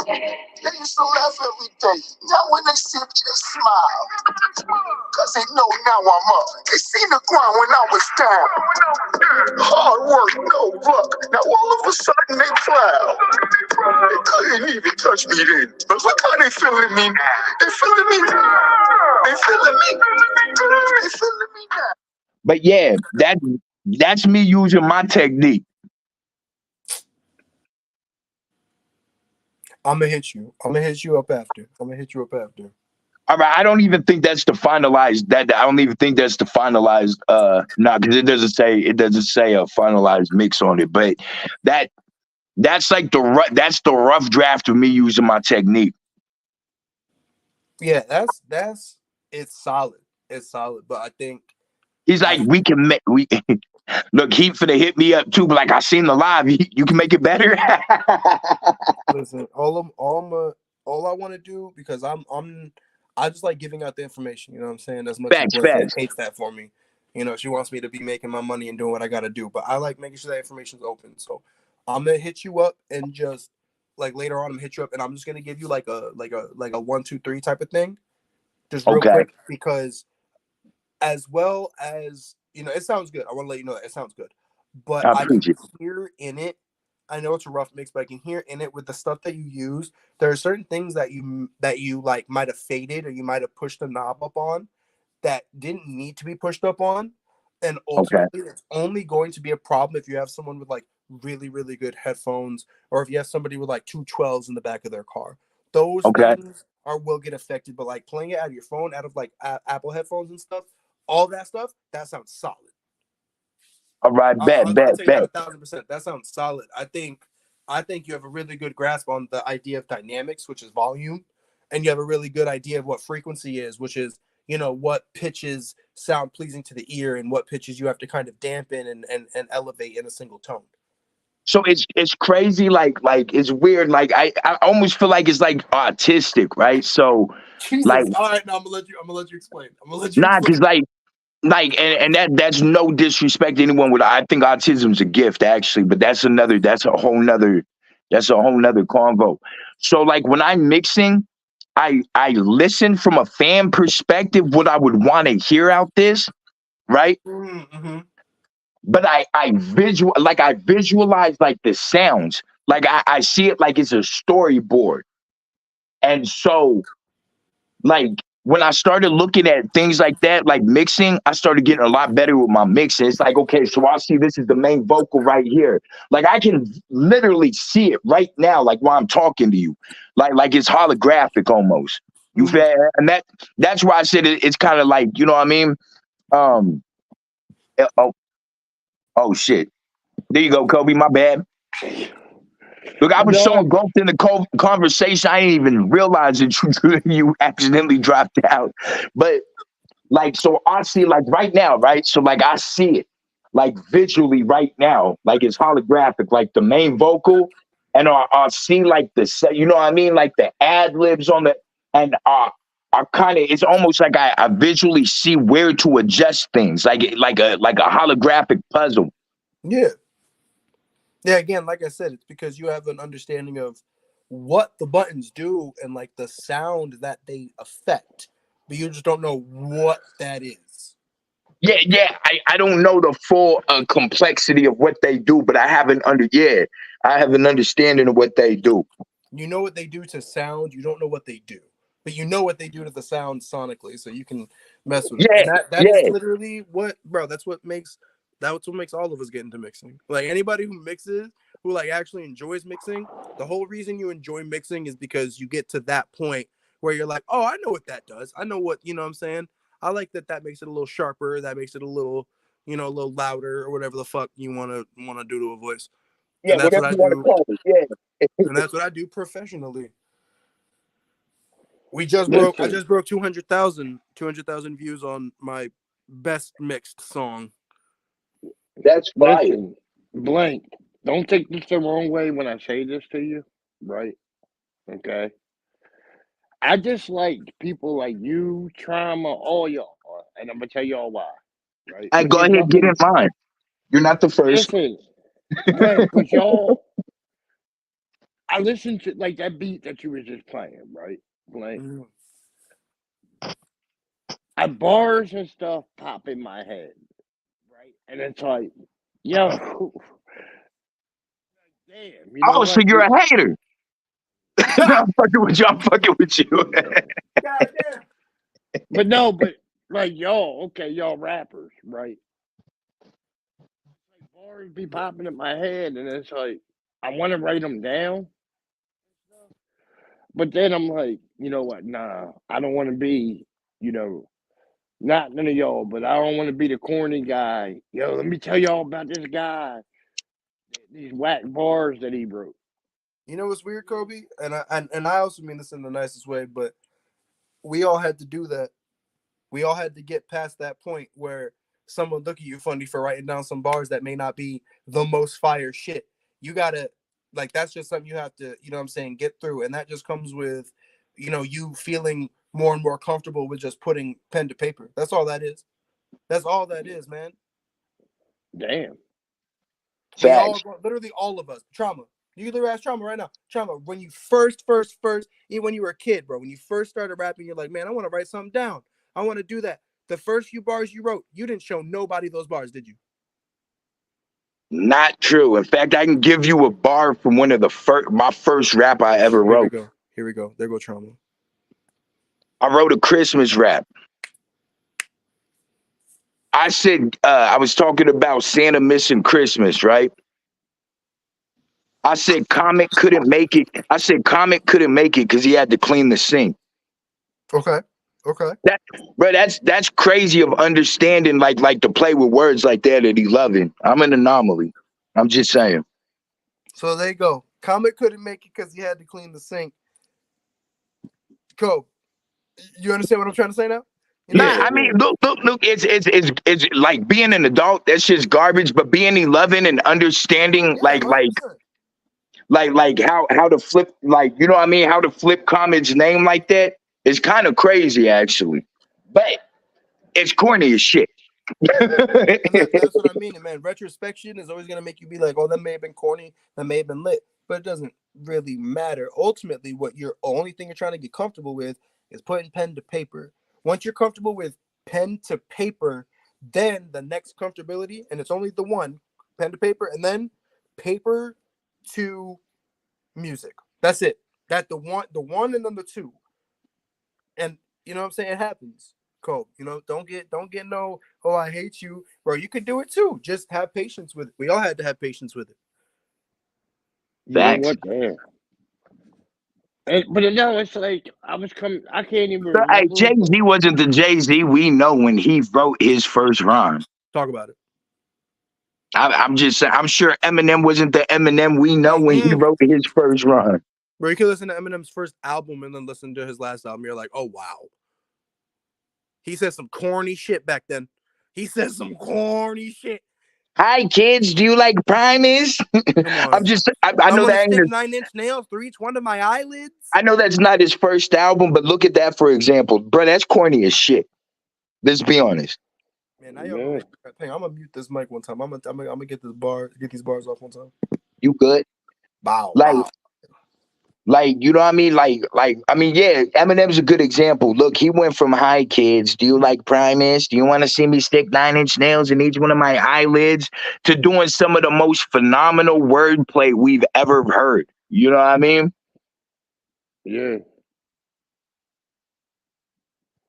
They used to laugh every day. Now when they see me, they smile. Cause they know now I'm up. They seen the grind when I was down. Hard work, no luck. Now all of a sudden they proud. They couldn't even touch me then. But look how they feeling me now. They feeling me now. They feeling me. They feeling me now. But yeah, that's me using my technique. I'm gonna hit you up after. All right, I don't even think that's the finalized. I don't even think that's the finalized. Because it doesn't say a finalized mix on it. But that's like the rough draft of me using my technique. Yeah, that's it's solid. It's solid, but I think he's like, we can make look. He finna hit me up too, but like I seen the live. You can make it better. Listen, all I want to do, because I just like giving out the information. You know what I'm saying? As much as Bliss hates that for me. You know, she wants me to be making my money and doing what I got to do, but I like making sure that information's open. So I'm gonna hit you up and just like later on, I'm gonna hit you up and I'm just gonna give you like a 1, 2, 3 type of thing, just real quick, because as well as you know, it sounds good. I want to let you know that it sounds good, but I can hear in it. I know it's a rough mix, but I can hear in it with the stuff that you use. There are certain things that you like might have faded or you might have pushed the knob up on that didn't need to be pushed up on. And ultimately, it's only going to be a problem if you have someone with like really, really good headphones, or if you have somebody with like 2 12s in the back of their car. Those things will get affected, but like playing it out of your phone, out of like Apple headphones and stuff, all that stuff, that sounds solid. All right, bet. 1,000%. That sounds solid. I think you have a really good grasp on the idea of dynamics, which is volume, and you have a really good idea of what frequency is, which is, you know, what pitches sound pleasing to the ear and what pitches you have to kind of dampen and elevate in a single tone. So it's crazy, like it's weird. Like I almost feel like it's like autistic, right? So Jesus. Like, all right, now I'm gonna let you explain. Because like and that's no disrespect to anyone with. I think autism's a gift actually, but that's a whole nother convo. So like when I'm mixing, I listen from a fan perspective what I would want to hear out this, right? Mm-hmm. But I visualize like the sounds. Like I see it like it's a storyboard. And so like when I started looking at things like that, like mixing, I started getting a lot better with my mixing. It's like, okay, so I see this is the main vocal right here. Like I can literally see it right now, like while I'm talking to you. Like it's holographic almost. You feel, and that's why I said it's kind of like, you know what I mean? Um oh, oh shit. There you go, Kobe. My bad. Look, I was so No, engulfed in the conversation, I didn't even realize that you accidentally dropped out. But like, so I see, like right now, right? So like I see it like visually right now, like it's holographic, like the main vocal, and I see like you know what I mean, like the ad libs on the, and I kind of, it's almost like I visually see where to adjust things, like a holographic puzzle. Yeah. Yeah, again, like I said, it's because you have an understanding of what the buttons do and like the sound that they affect, but you just don't know what that is. Yeah. I don't know the full complexity of what they do, but I have I have an understanding of what they do. You know what they do to sound, you don't know what they do, but you know what they do to the sound sonically, so you can mess with it. Yeah, And that is yeah. literally what, bro. That's what makes all of us get into mixing. Like anybody who mixes, who like actually enjoys mixing, the whole reason you enjoy mixing is because you get to that point where you're like, oh, I know what that does. I know what, you know what I'm saying. I like that makes it a little sharper. That makes it a little, you know, a little louder or whatever the fuck you wanna do to a voice. Yeah, And that's what whatever I you want to do. call it. Yeah. And that's what I do professionally. I just listen, broke 200,000 views on my best mixed song. That's fire. listen, Blank. Don't take this the wrong way when I say this to you, right? Okay. I just like people like you, Trauma, all y'all, and I'm gonna tell y'all why. Right? I We go get ahead, get in nothing. line. You're not the first. Listen, right? But y'all, I listened to like that beat that you was just playing, right? Like, Mhm. I bars and stuff pop in my head, right? And it's like, yo, damn, you know Oh, so what? you're a hater. No, I'm fucking with you. I'm fucking with you. God damn. But no, but like y'all, okay, y'all rappers, right? Like bars be popping in my head, and it's like I want to write them down, but then I'm like, you know what? Nah, I don't want to be, you know, not none of y'all, but I don't want to be the corny guy. Yo, let me tell y'all about this guy, these whack bars that he wrote. You know what's weird, Kobe? And I also mean this in the nicest way, but we all had to do that. We all had to get past that point where someone look at you funny for writing down some bars that may not be the most fire shit. You gotta, like, that's just something you have to, you know what I'm saying, get through. And that just comes with, you know, you feeling more and more comfortable with just putting pen to paper. That's all that is. That's all that is, man. Damn. We all, Facts. literally all of us, Trauma. You can literally ask Trauma right now. Trauma, when you first, even when you were a kid, bro, when you first started rapping, you're like, man, I want to write something down. I want to do that. The first few bars you wrote, you didn't show nobody those bars, did you? Not true. In fact, I can give you a bar from one of my first rap I ever Here we wrote. go. Here we go. There go Trauma. I wrote a Christmas rap. I said I was talking about Santa missing Christmas, right? I said Comet couldn't make it. I said Comet couldn't make it because he had to clean the sink. Okay. Okay. That, bro, that's crazy of understanding, like to play with words like that he loving. I'm an anomaly. I'm just saying. So there you go. Comet couldn't make it because he had to clean the sink. Cool. You understand what I'm trying to say now? You know what Nah, I'm Yeah, saying? I mean, yeah. look. It's like being an adult. That's just garbage. But being loving and understanding, Yeah, 100%. like how to flip, like you know what I mean, how to flip Comet's name like that is kind of crazy actually. But it's corny as shit. And that's what I mean, man. Retrospection is always gonna make you be like, "Oh, that may have been corny, that may have been lit," but it doesn't really matter. Ultimately, what you're only thing you're trying to get comfortable with is putting pen to paper. Once you're comfortable with pen to paper, then the next comfortability, and it's only the one, pen to paper, and then paper to music. That's it. That the one, and then the two. And You know what I'm saying? It happens. Cope. You know, don't get no, oh, I hate you. Bro, you could do it too. Just have patience with it. We all had to have patience with it. You know Facts. what? Damn. But no, it's like I can't even So, hey, remember. Jay-Z wasn't the Jay-Z we know when he wrote his first rhyme. Talk about it. I'm just saying, I'm sure Eminem wasn't the Eminem we know when he Mm-mm. wrote his first rhyme. Bro, you can listen to Eminem's first album and then listen to his last album. You're like, oh wow. He said some corny shit back then. He said some corny shit. Hi, kids. Do you like Primus? Come on. I I'm know gonna that ain't stick 9-inch nails through each one of my eyelids. I know that's not his first album, but look at that for example. Bro, that's corny as shit. Let's be honest. Man, now y'all gonna Yeah. make me hang. I'm gonna mute this mic one time. I'm gonna get these bars off one time. You good? Bow, Like, bow. you know what I mean? I mean, yeah, Eminem's a good example. Look, he went from "Hi kids, do you like Primus? Do you want to see me stick 9-inch nails in each one of my eyelids?" to doing some of the most phenomenal wordplay we've ever heard. You know what I mean? Yeah.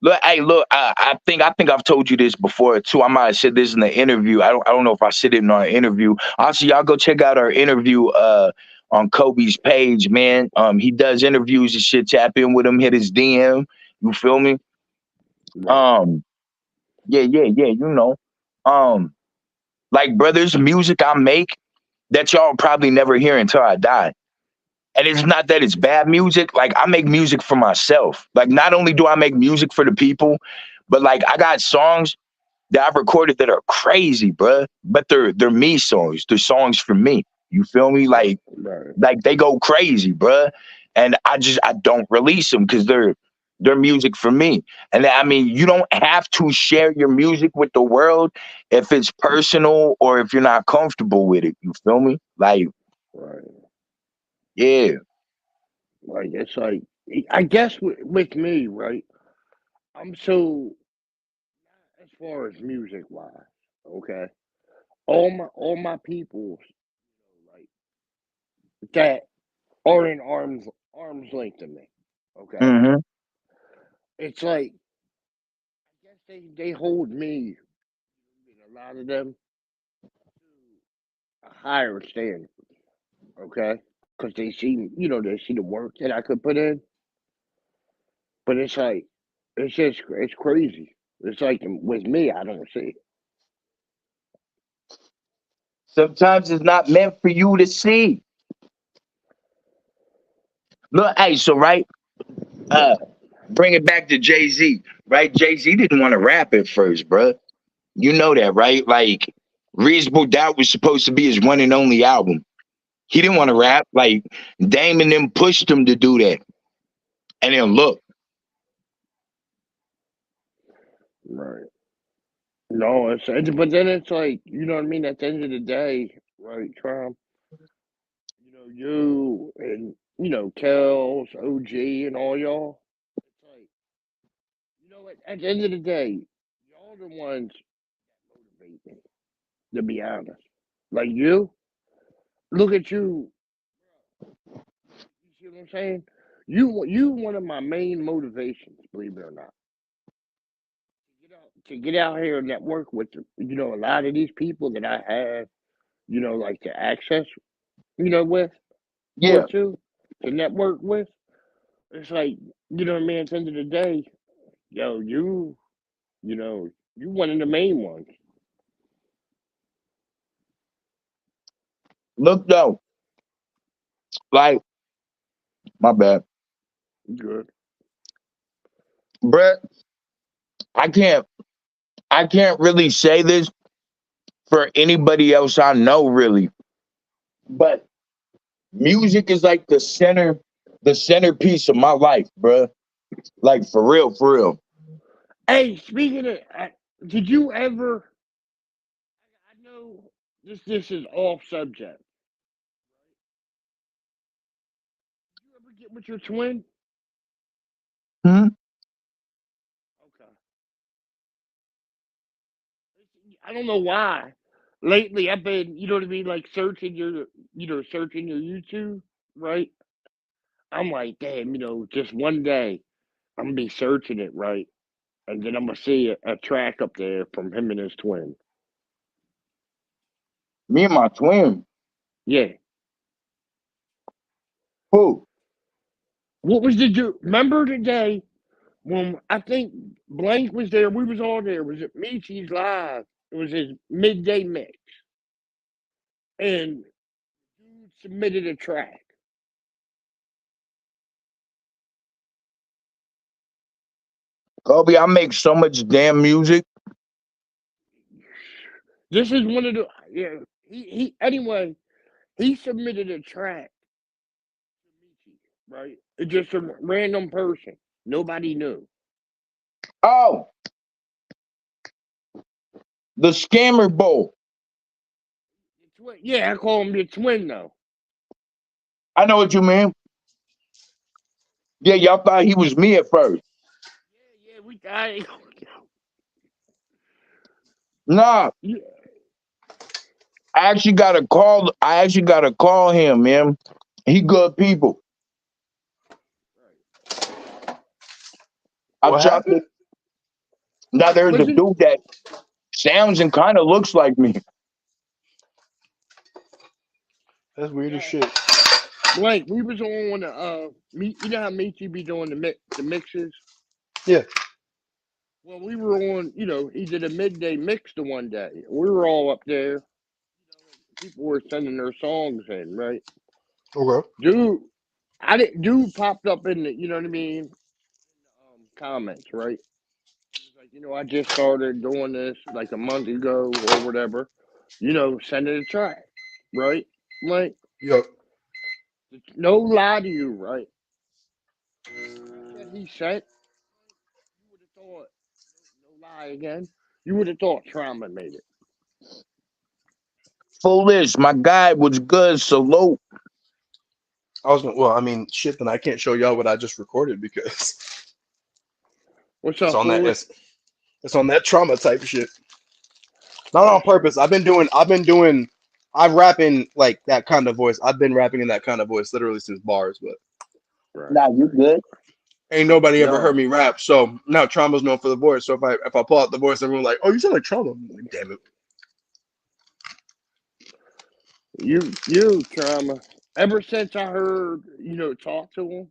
Look, hey, look. I think I've told you this before too. I might have said this in the interview. I don't know if I said it in our interview. Also, y'all go check out our interview on Kobe's page, man. He does interviews and shit. Tap in with him, hit his DM. You feel me? Right. Um, yeah. You know, um, like brothers, music I make that y'all probably never hear until I die. And it's not that it's bad music. Like I make music for myself. Like not only do I make music for the people, but like I got songs that I've recorded that are crazy, bruh. But they're me songs. They're songs for me. You feel me? Right. Like they go crazy, bruh. And I don't release them because they're music for me. And I mean, you don't have to share your music with the world if it's personal or if you're not comfortable with it. You feel me? Like, Right. yeah. Like it's like I guess with me, right? I'm so as far as music wise, okay. All my people like that are in arms length of me. Okay. Hmm. It's like I guess they hold me and a lot of them to a higher standard, okay? Because they see the work that I could put in. But it's like it's crazy. It's like with me, I don't see it. Sometimes it's not meant for you to see. Look, hey, so right, Yeah. uh, bring it back to Jay-Z, right? Jay-Z didn't want to rap at first, bruh. You know that, right? Like, Reasonable Doubt was supposed to be his one and only album. He didn't want to rap. Like, Dame and them pushed him to do that. And then look, Right. No, but then it's like, you know what I mean? At the end of the day, right, Trump, you and, Kels, OG, and all y'all, it's like, what? At the end of the day, y'all the ones that motivate me, to be honest. Like look at you. You see what I'm saying? You one of my main motivations, believe it or not. To get out here and network with, a lot of these people that I have, like to access, with. yeah, To network with. It's like, what I mean, at the end of the day, yo, you know, you one of the main ones. look though, like, my bad. Good. Bruh, I can't I can't really say this for anybody else I know really. But music is like the centerpiece of my life, bruh. Like for real, for real. Hey, speaking of, did you ever? I know this is off subject. Did you ever get with your twin? Hmm? Okay. I don't know why. Lately, I've been, you know what I mean, like searching your YouTube, right? I'm like, damn, just one day. I'm gonna be searching it, right? And then I'm gonna see a track up there from him and his twin. Me and my twin. Yeah. Who? What was the dude? Remember the day when I think Blank was there? We was all there. Was it Michi's live? It was his midday mix, and dude submitted a track. Kobe, I make so much damn music. This is one of the He anyway. He submitted a track to Michi, right? It's just a random person. Nobody knew. Oh, the Scammer Bowl. Yeah, I call him your twin though. I know what you mean. Yeah, y'all thought he was me at first. Yeah, we died. Nah, Yeah. I actually got to call him, man. He good people. I What chopped happened? it. Now there's a Wasn't dude that sounds and kind of looks like me. That's weird as shit. Blank, we was on you know how Michi be doing the mixes? Yeah. Well, we were on, he did a midday mix the one day. We were all up there. People were sending their songs in, right? Okay. Dude popped up in the, you know what I mean, comments, right? He was like, I just started doing this like a month ago or whatever. Send it a track, right? Like, Yep. no lie to you, right? That he sent, you would have thought, no lie again, you would have thought Trauma made it. Foolish. My guy was good. Salute. I mean, shit. Then I can't show y'all what I just recorded because What's it's up, on that. Foolish? It's on that trauma type shit. Not on purpose. I'm rapping like that kind of voice. I've been rapping in that kind of voice literally since bars, but Right. Nah, you good. ain't nobody ever heard No, me rap. So now Trauma's known for the voice. So if I pull out the voice, everyone's like, "Oh, you sound like Trauma." I'm like, damn it. you Trauma. Ever since I heard, talk to him.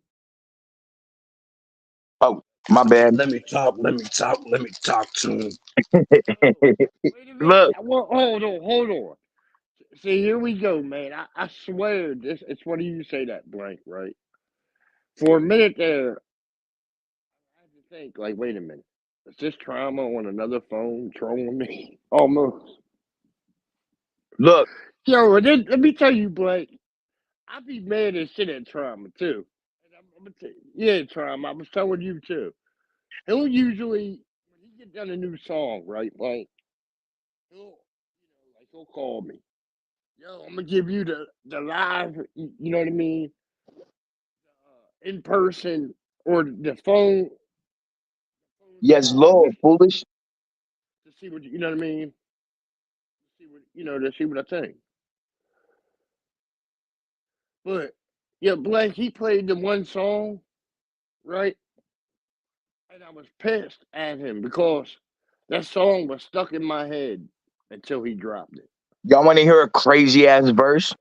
Oh, my bad. Let me talk to him. No, wait a minute. Look, Well, hold on. See, here we go, man. I swear, it's funny you say that, Blank, right? For a minute there, I had to think, like, wait a minute. Is this Trauma on another phone trolling me? Almost. look. Yo, and then, let me tell you, Blake, I be mad as shit at Trauma, too. And I'm gonna tell you, yeah, Trauma, I was telling you, too. He'll usually, when he get done a new song, right, like, he'll call me. Yo, I'm gonna give you the live, you know what I mean, in person or the phone Yes, sound, Lord. Foolish. to see what you know what I mean. To see what I think. But yeah, Blake, he played the one song, right? And I was pissed at him because that song was stuck in my head until he dropped it. Y'all want to hear a crazy ass verse?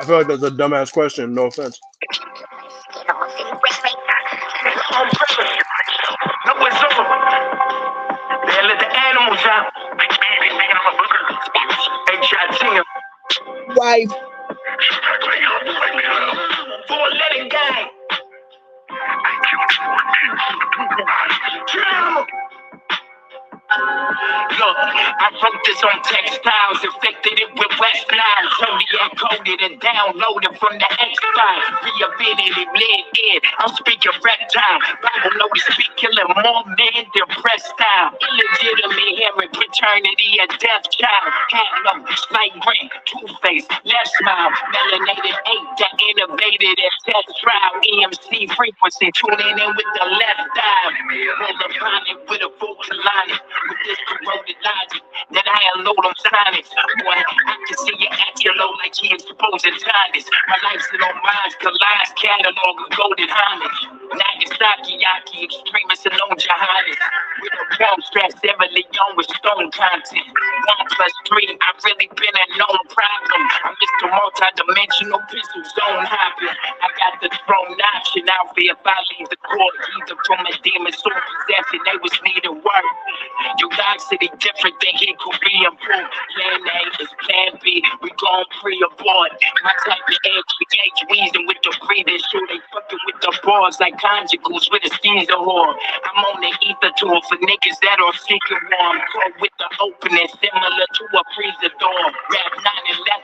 I feel like that's a dumbass question. No offense. They let the animals out. HIT. Wife. For letting gang. Look, I wrote this on textiles, infected it with West Nile, Zodiac coded and downloaded from the X-Files, re-offended it, bled in, I'm speaking reptile, Bible notice speak killing more men than breast style, illegitimate hemorrhage, paternity, a death child, hat low, slight grin, two-face, left smile, melanated ape that innovated at test trial, EMC frequency, tuning in with the left eye, roll a bonnet with a vocal line. with this corroded logic that I unload on silence. Boy, I can see you acting low like he exposing kindness. My life's in on minds, collides, catalog of golden homage. Nagasaki, Yaki, extremists and known jihadists. With a bomb strap, 7 Leon with stone content. 1+3, I've really been a known problem. I'm Mr. Multi-dimensional pistol zone hopping. I got the throne option out there if I leave the court. Either from a demon soul possession, they was needing work. Your city different than he could be improved. Plan A is plan B. We gon' pre-abort. My type of edge, reason with the breathing. Sure, they fucking with the bars like conjugals with a Caesar whore. I'm on the ether tour for niggas that are seeking warm. Caught with the opening similar to a freezer door. Rap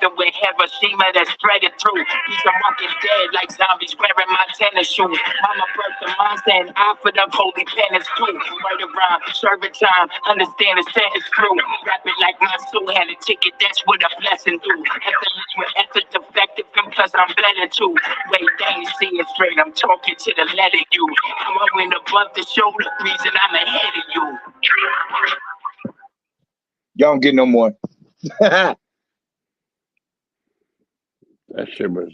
9/11 with Hiroshima that spread it through. These are walking dead like zombies wearing my tennis shoes. Mama birthed the monster and I for the holy penance too. Murder rhyme, serving time, understand the sentence through. Rap it like my soul had a ticket, that's what a blessing do. Excellence with effort effective and plus I'm better too. Wait, they ain't see it straight, I'm talking to the letter U. I'm going above the shoulder, reason I'm ahead of you. Y'all don't get no more. That shit was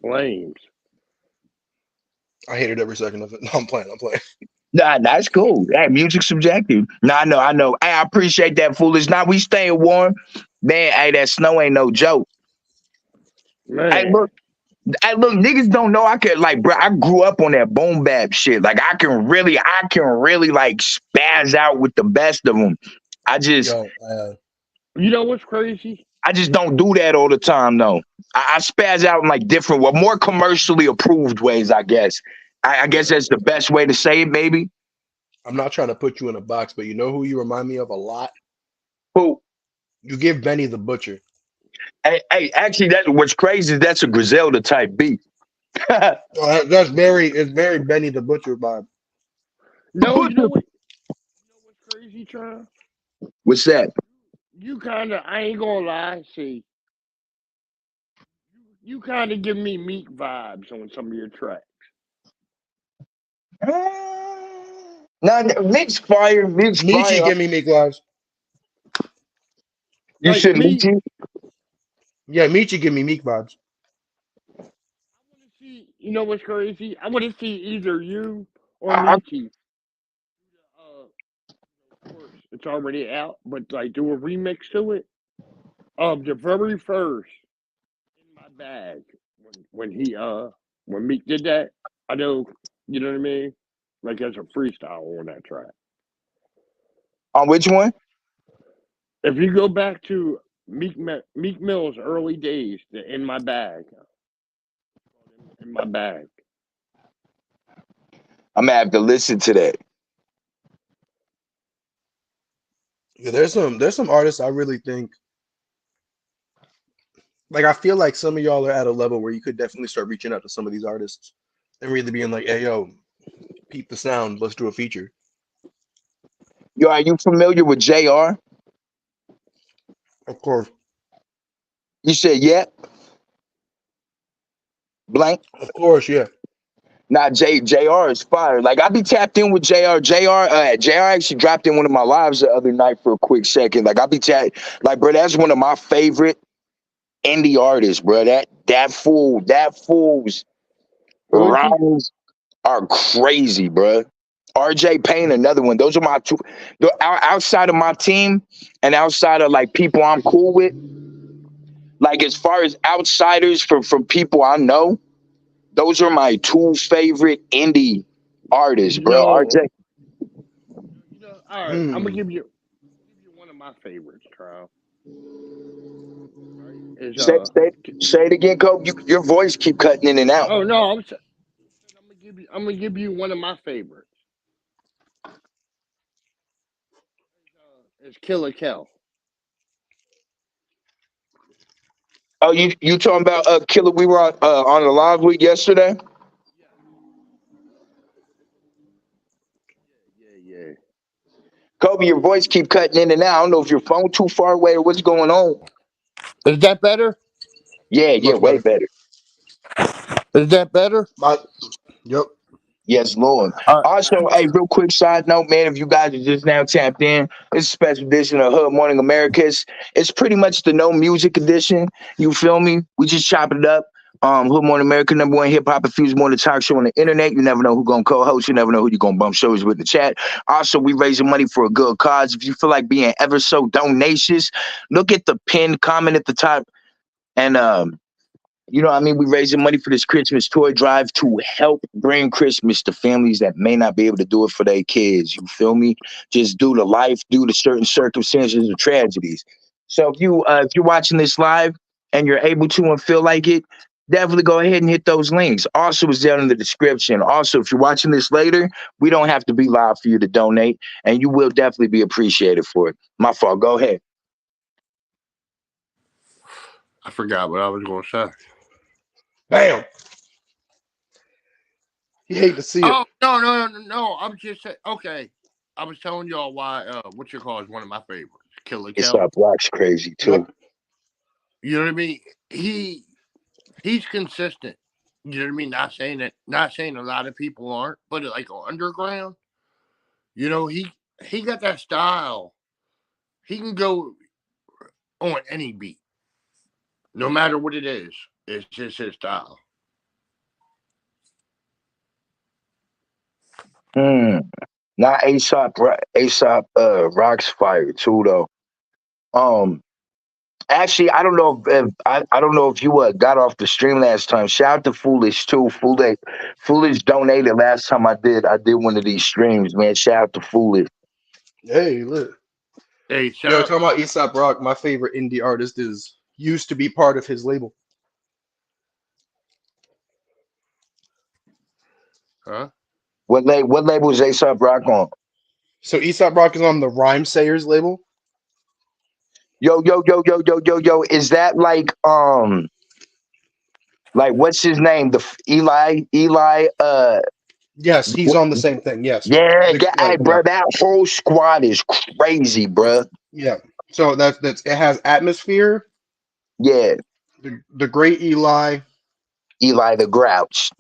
flames. I hated every second of it. No, I'm playing. Nah, that's cool. Hey, music's subjective. Nah, I know. Hey, I appreciate that, foolish. Now we staying warm. Man, hey, that snow ain't no joke. Man. Hey, look, niggas don't know I can like, bro. I grew up on that boom bap shit. Like, I can really like spaz out with the best of them. You know what's crazy? I just don't do that all the time, though. I spaz out in like different, more commercially approved ways, I guess. I guess that's the best way to say it, maybe. I'm not trying to put you in a box, but you know who you remind me of a lot? Who? You give Benny the Butcher. Hey, actually, that's what's crazy is that's a Griselda type beat. It's very Benny the Butcher vibe. No, you know what's crazy, Charles? What's that? You kinda, I ain't gonna lie, see. You kinda give me Meek vibes on some of your tracks. Nah, Meek's fire. Michi give me Meek vibes. You Like said Meek? Michi? Yeah, Michi give me Meek vibes. I wanna see, you know what's crazy? I wanna see either you or Michi. Of course, it's already out, but like do a remix to it of the very first In My Bag when Meek did that. I know, you know what I mean? Like as a freestyle on that track. On which one? If you go back to Meek Mill's early days, the In My Bag. In My Bag. I'm gonna have to listen to that. Yeah, there's some artists I really think, like, I feel like some of y'all are at a level where you could definitely start reaching out to some of these artists and really being like, hey, yo, peep the sound, let's do a feature. Yo, are you familiar with JR? Of course. You said yeah? Blank? Of course, yeah. Nah, JR is fire. Like, I be tapped in with JR. JR actually dropped in one of my lives the other night for a quick second. Like, I be tapped, like, bro, that's one of my favorite indie artists, bro. That fool's rhymes are crazy, bro. RJ Payne, another one. Those are my two. Outside of my team and outside of like people I'm cool with, like as far as outsiders from people I know, those are my two favorite indie artists, bro. RJ. You know, all right, I'm gonna give you one of my favorites, Charles. Right? Say it again, Cope. Your voice keep cutting in and out. Oh no, I'm gonna give you one of my favorites. It's Killer Kel. Oh, you talking about Killer? We were on the live with yesterday. Yeah. Kobe, your voice keep cutting in and out. I don't know if your phone too far away or what's going on. Is that better? Yeah, way better. Is that better? Yep. Yes, Lord. Uh, Also, hey, real quick side note, man, if you guys are just now tapped in, it's a special edition of Hood Morning Americas. It's pretty much the no music edition. You feel me? We just chop it up. Hood Morning America, #1 hip hop infused morning talk show on the internet. You never know who's gonna co-host. You never know who you're gonna bump shows with in the chat. Also, we raising money for a good cause. If you feel like being ever so donacious, look at the pinned comment at the top and you know what I mean? We raising money for this Christmas toy drive to help bring Christmas to families that may not be able to do it for their kids. You feel me? Just due to life, due to certain circumstances or tragedies. So if you're watching this live and you're able to and feel like it, definitely go ahead and hit those links. Also, it's down in the description. Also, if you're watching this later, we don't have to be live for you to donate, and you will definitely be appreciated for it. My fault. Go ahead. I forgot what I was going to say. Bam. You hate to see it. Oh, no. I was just saying, okay. I was telling y'all why, what you call is one of my favorites. Killer It's Kelly. Black's crazy too. You know what I mean? He's consistent. You know what I mean? Not saying a lot of people aren't, but like underground, you know, he got that style. He can go on any beat, no matter what it is. It's just his style. Not Aesop Rock's fire too though. Actually, I don't know if I don't know if you got off the stream last time. Shout out to Foolish too. Foolish donated last time I did one of these streams, man. Shout out to Foolish. Hey, look. Hey, Yo, talking about Aesop Rock, my favorite indie artist used to be part of his label. huh? What label is Aesop Rock on? So Aesop Rock is on the Rhyme Sayers label. Yo. Is that like what's his name? Eli. Yes, he's on the same thing. Yes. Yeah, hey, bro, Yeah. that whole squad is crazy, bro. Yeah. So that's it has Atmosphere, Yeah, the Great Eli, Eli the Grouch.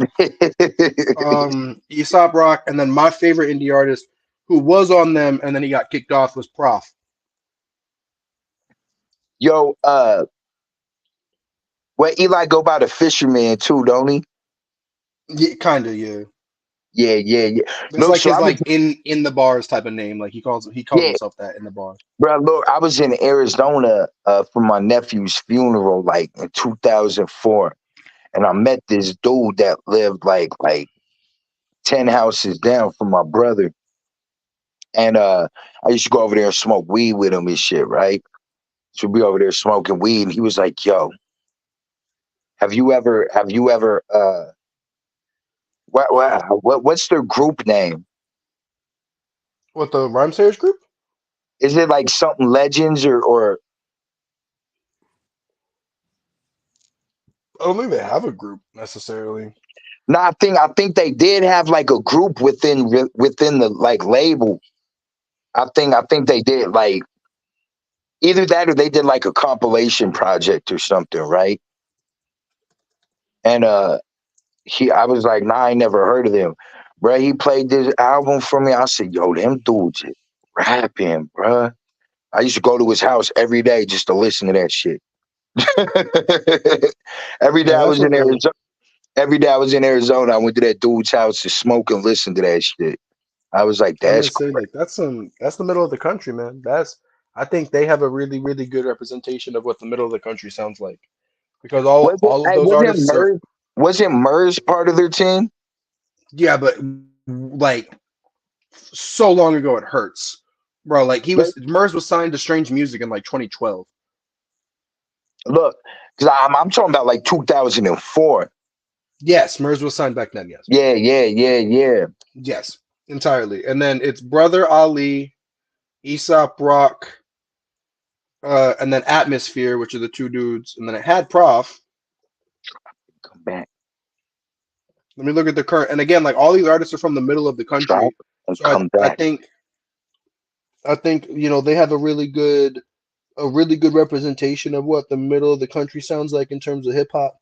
Aesop Rock, and then my favorite indie artist who was on them and then he got kicked off was Prof. Yo, well, Eli go by the Fisherman too, don't he? Yeah, kind of, yeah. Yeah. It's Look, like so his I was, like in the bars type of name. Like he calls yeah, himself that in the bars. bro. Look, I was in Arizona for my nephew's funeral, like in 2004, and I met this dude that lived like 10 houses down from my brother, and I used to go over there and smoke weed with him and shit, right? So we over there smoking weed, and he was like, "Yo, have you ever what's their group name? What, the Rhyme Sayers group? Is it like something Legends or I don't think they have a group necessarily. no? I think they did have like a group within the like label. I think they did like either that or they did like a compilation project or something, right? And I was like, nah, I ain't never heard of them. Bruh, he played this album for me. I said, yo, them dudes is rapping, bruh. I used to go to his house every day just to listen to that shit. Every day Yeah, I that's was what in the Arizona. Every day I was in Arizona, I went to that dude's house to smoke and listen to that shit. I was like, I'm gonna that's say, like that's the middle of the country, man. I think they have a really, really good representation of what the middle of the country sounds like. Because all of those artists are, wasn't Murs part of their team? yeah, but like so long ago it hurts. Bro, like Murs was signed to Strange Music in like 2012. Look, because I'm talking about like 2004. Yes, Murs was signed back then, yes. Yeah. Yes, entirely. And then it's Brother Ali, Aesop Rock, and then Atmosphere, which are the two dudes, and then it had Prof. Come back. Let me look at the current. And again, like all these artists are from the middle of the country. So Come I back. think they have a really good representation of what the middle of the country sounds like in terms of hip hop.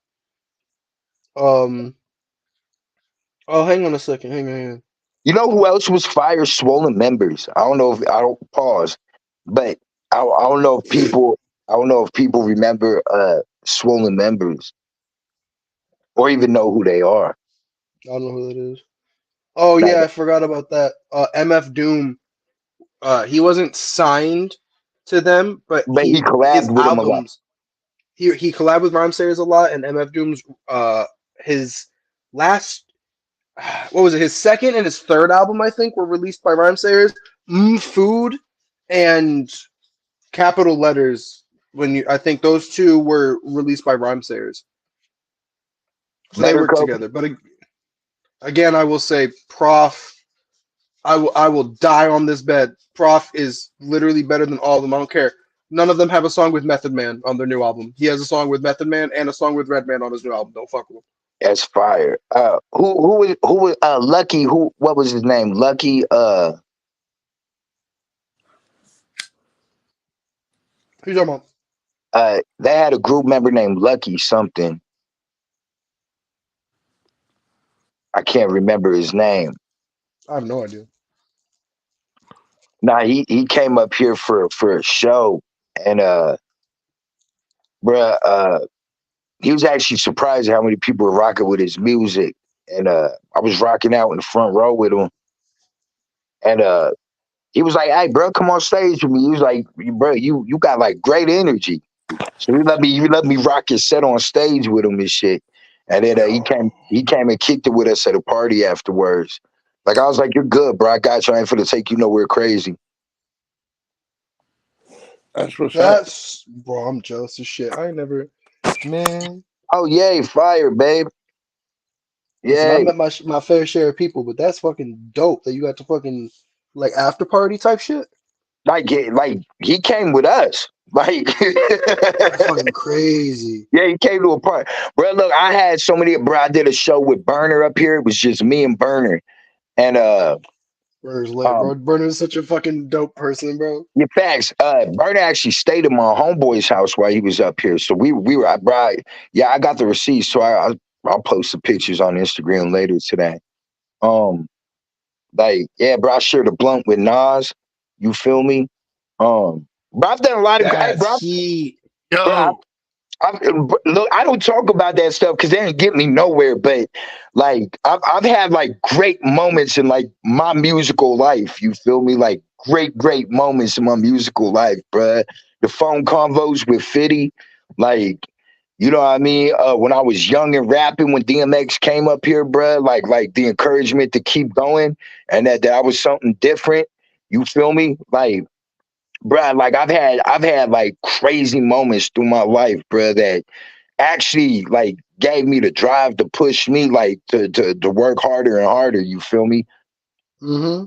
Oh, hang on a second. Hang on. You know who else was fire? Swollen Members. I don't know if I don't pause, but I don't know if people remember Swollen Members or even know who they are. I don't know who that is. Oh Like, yeah, I forgot about that. MF Doom. He wasn't signed to them, but but he his collabed with them a lot. albums. He collabed with Rhymesayers a lot, and MF Doom's his last what was it? His second and his third album, I think, were released by Rhymesayers. Food and Capital Letters. I think those two were released by Rhymesayers, so they worked Medical. together. But again, I will say, Prof. I will die on this bed. Prof is literally better than all of them. I don't care. None of them have a song with Method Man on their new album. He has a song with Method Man and a song with Redman on his new album. Don't fuck with him. That's fire. Who was Lucky? What was his name? Lucky. Who's talking about? They had a group member named Lucky something. I can't remember his name. I have no idea. Nah, he came up here for a show, and he was actually surprised how many people were rocking with his music, and I was rocking out in the front row with him, and he was like, "Hey, bro, come on stage with me." He was like, "Bro, you got like great energy." So he let me rock his set on stage with him and shit. And then he came and kicked it with us at a party afterwards. Like I was like, "You're good, bro. I got you. I ain't finna take you nowhere crazy." That's what's up. That's bro. I'm jealous as shit. I ain't never, man. Oh yay, fire, babe. Listen, I Yay. met my fair share of people, but that's fucking dope that you got to fucking like after party type shit. Like he came with us. Like That's fucking crazy. yeah, he came to a party. Bro, look, I had so many I did a show with Burner up here. It was just me and Burner. And Burner's lit, um bro. Burner's such a fucking dope person, bro. your facts. Burner actually stayed at my homeboy's house while he was up here. So we were I got the receipts, so I'll post the pictures on Instagram later today. Like, yeah, bro, I shared a blunt with Nas. You feel me? But I've done a lot of hey, That's he. bro, Yo, look, I don't talk about that stuff because they didn't get me nowhere. But like, I've had like great moments in like my musical life. You feel me? Like great moments in my musical life, bruh. The phone convos with Fitty, like, you know what I mean? When I was young and rapping, when DMX came up here, bruh, like the encouragement to keep going and that I was something different. You feel me? Like, bruh, like I've had like crazy moments through my life, bruh, that actually like gave me the drive to push me like to work harder and harder. You feel me? Mm-hmm.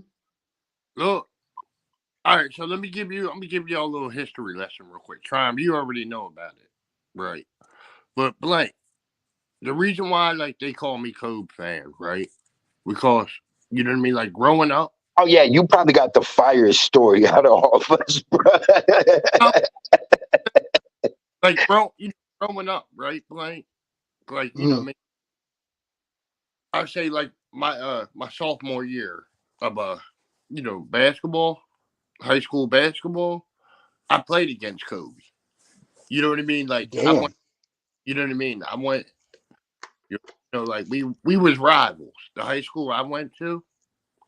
look. All right, so let me give you all a little history lesson real quick. Trime, you already know about it, right? But blank, the reason why like they call me Code fan, right? Because you know what I mean. Like growing up, Oh yeah, you probably got the fire story out of all of us, like growing up, right? Blank, like you know, what I Mm. mean, I say like my sophomore year of basketball, high school basketball, I played against Kobe. You know what I mean? Like I went. Damn. You know what I mean? I went. You like we was rivals. The high school I went to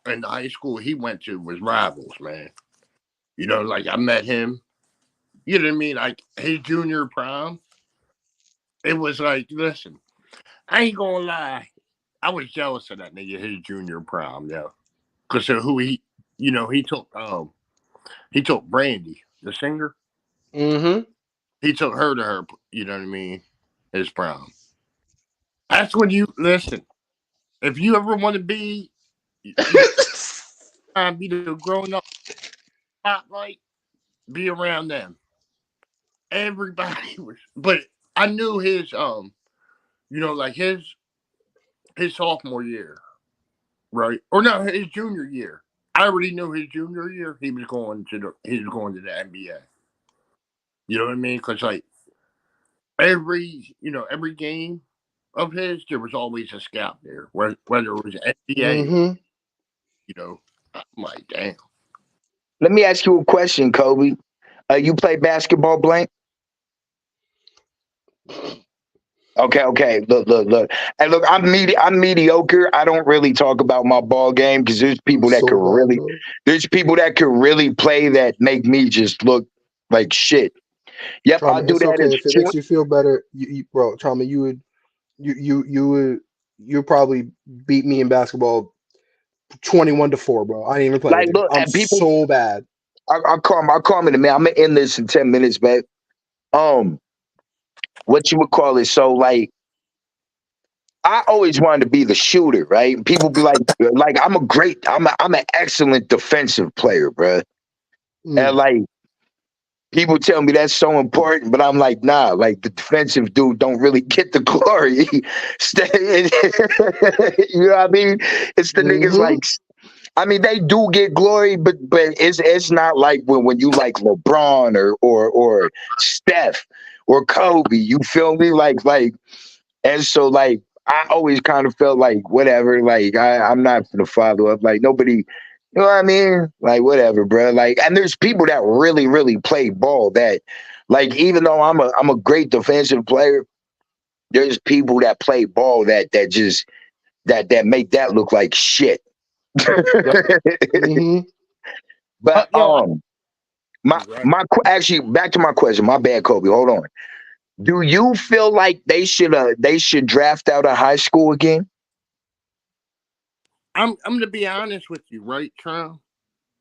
and the high school he went to was rivals, man. You know, like I met him. You know what I mean? Like his junior prom. It was like, listen, I ain't gonna lie. I was jealous of that nigga, his junior prom, yo. Cause of who he took Brandy, the singer. Mm-hmm. He took her to her, you know what I mean, his prom. That's when you listen. If you ever want to be, be the grown up spotlight, be around them. Everybody was, but I knew his like his sophomore year, right? Or no, his junior year. I already knew his junior year he was going to the NBA. You know what I mean? Because like every game, of his, there was always a scout there, whether it was NBA, Mm-hmm. you know. I'm like, damn. Let me ask you a question, Kobe. You play basketball, Blank? Okay. Look. And look, I'm mediocre. I don't really talk about my ball game because I'm so bad, bro. there's people that could really play that make me just look like shit. Yep, I'll Trauma, do it's that okay as if it makes short. you feel better. Bro, Trauma, you probably beat me in basketball 21-4, bro. I didn't even play Like, with you. look, I'm and people, so bad. I'll call me in a minute. I'm gonna end this in 10 minutes, man. Um, what you would call it? So, like, I always wanted to be the shooter, right? People be like I'm an excellent defensive player, bro. And Mm. like people tell me that's so important, but I'm like, nah. Like the defensive dude don't really get the glory. You know what I mean? It's the niggas Mm-hmm. like. I mean, they do get glory, but it's not like when you like LeBron or Steph or Kobe. You feel me? Like. And so, like, I always kind of felt like, whatever, like, I'm not gonna follow up. Like, nobody, you know what I mean? Like, whatever, bro. Like, and there's people that really, really play ball that, like, even though I'm a great defensive player, there's people that play ball that make that look like shit. Right. Mm-hmm. But Yo, right. actually, back to my question. My bad, Kobe. Hold on. Do you feel like they should draft out of high school again? I'm to be honest with you, right, Trump?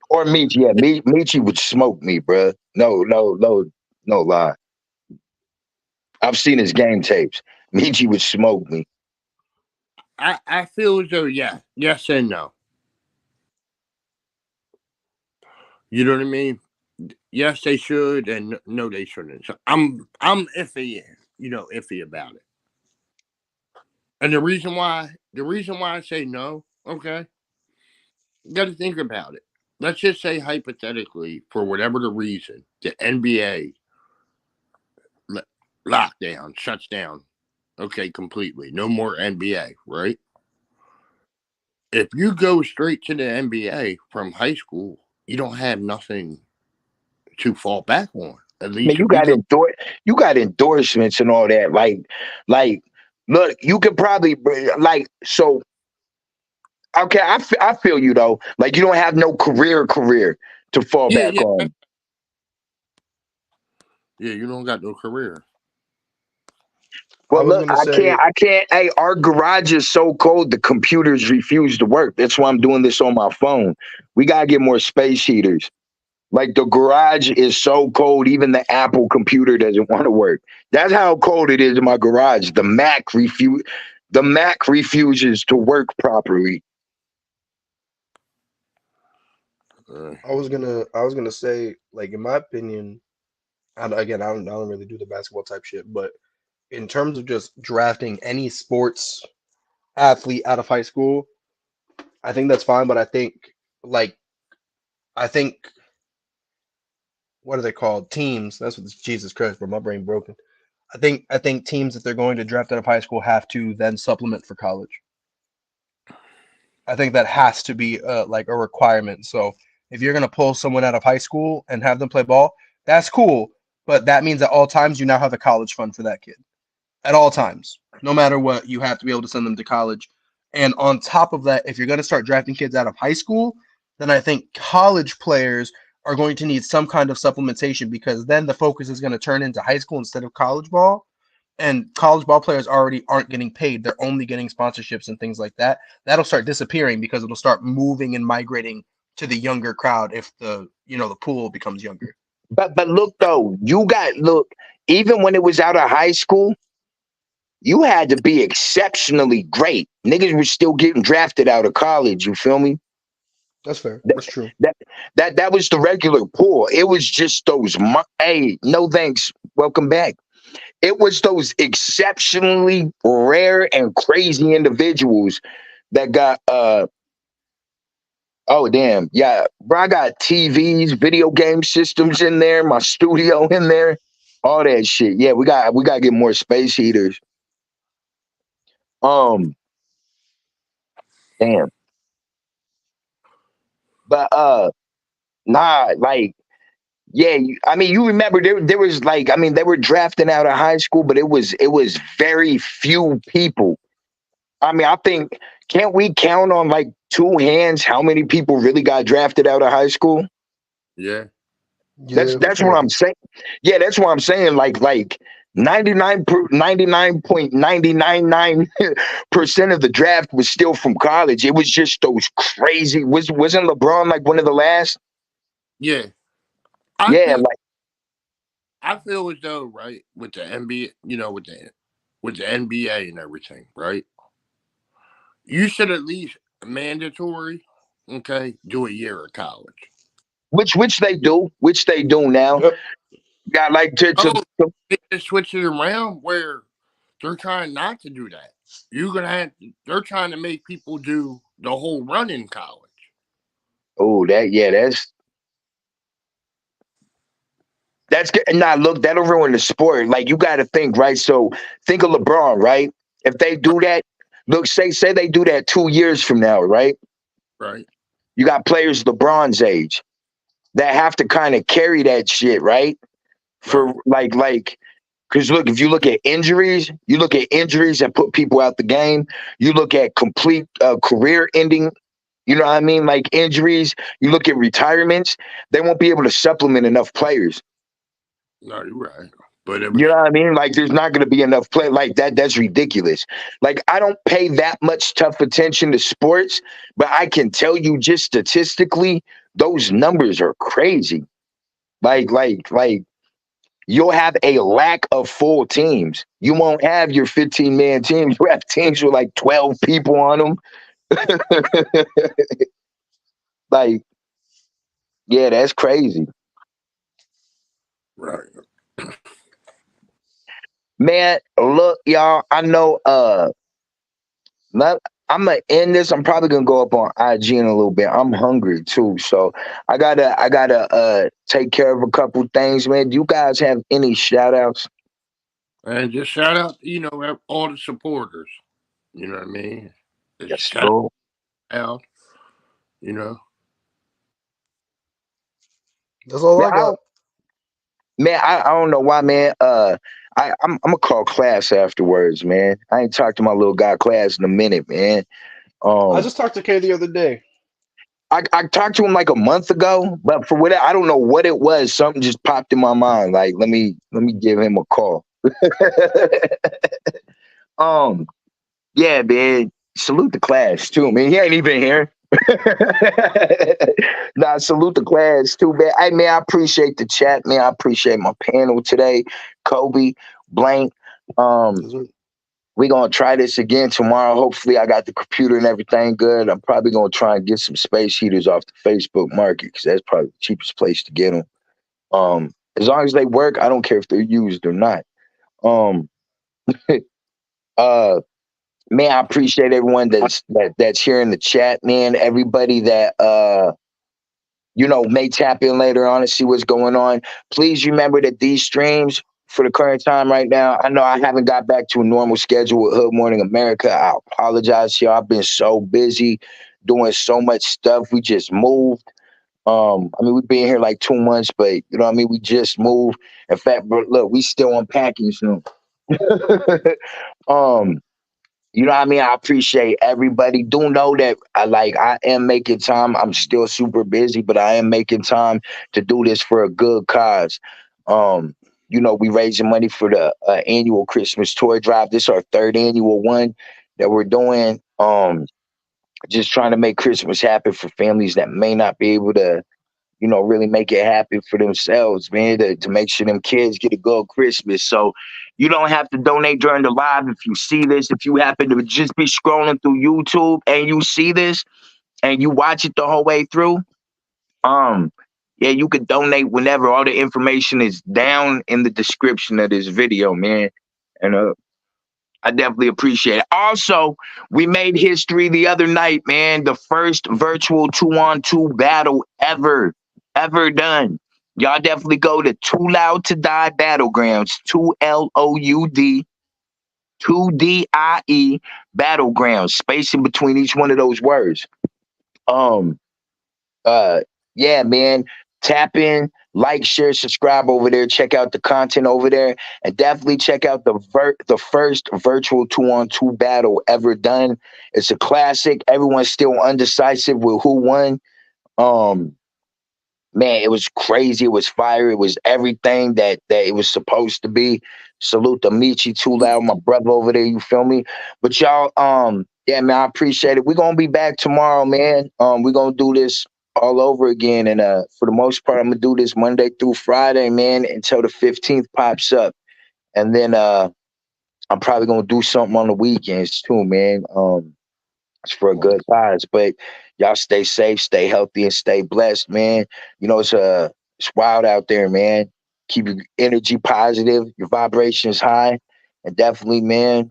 Or Michi, yeah, Michi would smoke me, bruh. No lie. I've seen his game tapes. Michi would smoke me. I feel as though yes and no. You know what I mean? Yes, they should, and no, they shouldn't. So I'm iffy, iffy about it. And the reason why I say no, okay, you got to think about it. Let's just say hypothetically, for whatever the reason, the NBA lockdown shuts down, okay, completely. No more NBA, right? If you go straight to the NBA from high school, you don't have nothing to fall back on. At Man, least if you go, you got endorsements and all that. Like, look, you could probably like so. Okay, I feel you though. Like you don't have no career to fall yeah, back yeah, on. yeah, you don't got no career. I Well, was look, gonna say, I can't. Hey, our garage is so cold, the computers refuse to work. That's why I'm doing this on my phone. We gotta get more space heaters. Like the garage is so cold, even the Apple computer doesn't want to work. That's how cold it is in my garage. The Mac refuses to work properly. Uh, I was gonna say, like in my opinion, and again, I don't really do the basketball type shit, but in terms of just drafting any sports athlete out of high school, I think that's fine. But like, I think, what are they called? Teams. That's what, Jesus Christ, bro, my brain broken. I think teams, if they're going to draft out of high school, have to then supplement for college. I think that has to be like a requirement. So if you're gonna pull someone out of high school and have them play ball, that's cool. But that means at all times you now have a college fund for that kid. At all times, no matter what, you have to be able to send them to college. And on top of that, if you're gonna start drafting kids out of high school, then I think college players are going to need some kind of supplementation because then the focus is going to turn into high school instead of college ball, and college ball players already aren't getting paid. They're only getting sponsorships and things like that. That'll start disappearing because it'll start moving and migrating to the younger crowd if the pool becomes younger. But look though, look, even when it was out of high school, you had to be exceptionally great. Niggas were still getting drafted out of college. You feel me? That's fair. That That's true. that was the regular pool. It was just those. Hey, no thanks. Welcome back. It was those exceptionally rare and crazy individuals that got oh damn, yeah, bro, I got TVs, video game systems in there, my studio in there, all that shit. Yeah, we got to get more space heaters. Um, damn. But nah, like yeah, I mean, you remember there was like, I mean, they were drafting out of high school, but it was very few people. I mean, I think can't we count on like two hands how many people really got drafted out of high school? Yeah. That's Yeah, we that's what I'm can. saying. Yeah, that's what I'm saying. Like 99.999% of the draft was still from college. It was just those crazy. Wasn't LeBron like one of the last? Yeah. I Yeah, feel like I feel as though, right, with the NBA, with the NBA and everything, right? You should at least mandatory, okay, do a year of college. which they do now. Yep. Got like Oh, they just switch it around where they're trying not to do that. You're gonna have. They're trying to make people do the whole run in college. oh that yeah that's good. Nah, look, that'll ruin the sport. Like you got to think right. So think of LeBron, right? If they do that, look, say they do that 2 years from now, right? Right. You got players LeBron's age that have to kind of carry that shit, right? For Right. like because look, if you look at injuries that put people out the game. You look at complete career ending. You know what I mean? Like injuries. You look at retirements. They won't be able to supplement enough players. No, you're right. But it was You know what I mean? Like there's not going to be enough play like that. That's ridiculous. Like I don't pay that much tough attention to sports, but I can tell you just statistically, those numbers are crazy. Like you'll have a lack of full teams. You won't have your 15-man teams. You have teams with like 12 people on them. Like, yeah, that's crazy. right. Man, look, y'all, I know I'm gonna end this. I'm probably gonna go up on IG in a little bit. I'm hungry too, so I gotta take care of a couple things, man. Do you guys have any shout outs? And just shout out, all the supporters. You know what I mean? Just Yes, shout bro. out, you know. That's all Man, I got. I don't know why, man. I'm gonna call class afterwards, man. I ain't talked to my little guy class in a minute, man. I Um, just talked to Kay the other day. I talked to him like a month ago, but for whatever I don't know what it was, something just popped in my mind. Like let me give him a call. um, yeah, man. Salute the class too, man. He ain't even here. Nah, salute the class too, man. Hey, man, I appreciate the chat, man. I appreciate my panel today, Kobe, Blank. Um, we gonna try this again tomorrow. Hopefully, I got the computer and everything good. I'm probably gonna try and get some space heaters off the Facebook market because that's probably the cheapest place to get them. As long as they work, I don't care if they're used or not. Um, uh, man, I appreciate everyone that's here in the chat, man. Everybody that may tap in later on and see what's going on. Please remember that these streams for the current time right now, I know I haven't got back to a normal schedule with Hood Morning America. I apologize to y'all. I've been so busy doing so much stuff. We just moved. I mean, we've been here like 2 months, but you know what I mean? We just moved. In fact, but look, we still unpacking soon. um, you know what I mean? I appreciate everybody. Do know that I am making time. I'm still super busy, but I am making time to do this for a good cause. We raising money for the annual Christmas toy drive. This is our third annual one that we're doing. Just trying to make Christmas happen for families that may not be able to really make it happen for themselves, man, to make sure them kids get a good Christmas. So you don't have to donate during the live if you see this. If you happen to just be scrolling through YouTube and you see this and you watch it the whole way through, yeah, you could donate whenever. All the information is down in the description of this video, man. And I definitely appreciate it. Also, we made history the other night, man. The first virtual 2-on-2 battle ever done. Y'all definitely go to Too Loud to Die Battlegrounds, 2LOUD 2DIE Battlegrounds, spacing between each one of those words. Yeah, man. Tap in, like, share, subscribe over there. Check out the content over there, and definitely check out the first virtual 2-on-2 battle ever done. It's a classic. Everyone's still undecisive with who won. Man, it was crazy. It was fire. It was everything that it was supposed to be. Salute to Michi Too Loud, my brother over there. You feel me? But y'all, yeah, man, I appreciate it. We're gonna be back tomorrow, man. We're gonna do this all over again, and for the most part, I'm gonna do this Monday through Friday, man, until the 15th pops up, and then I'm probably gonna do something on the weekends too, man. It's for a good cause. But y'all stay safe, stay healthy, and stay blessed, man. You know, it's wild out there, man. Keep your energy positive, your vibrations high, and definitely, man,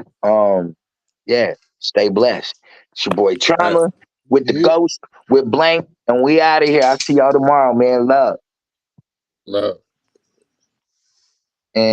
yeah, stay blessed. It's your boy Trauma with the Ghost, with Blank, and we out of here. I'll see y'all tomorrow, man. Love. Love.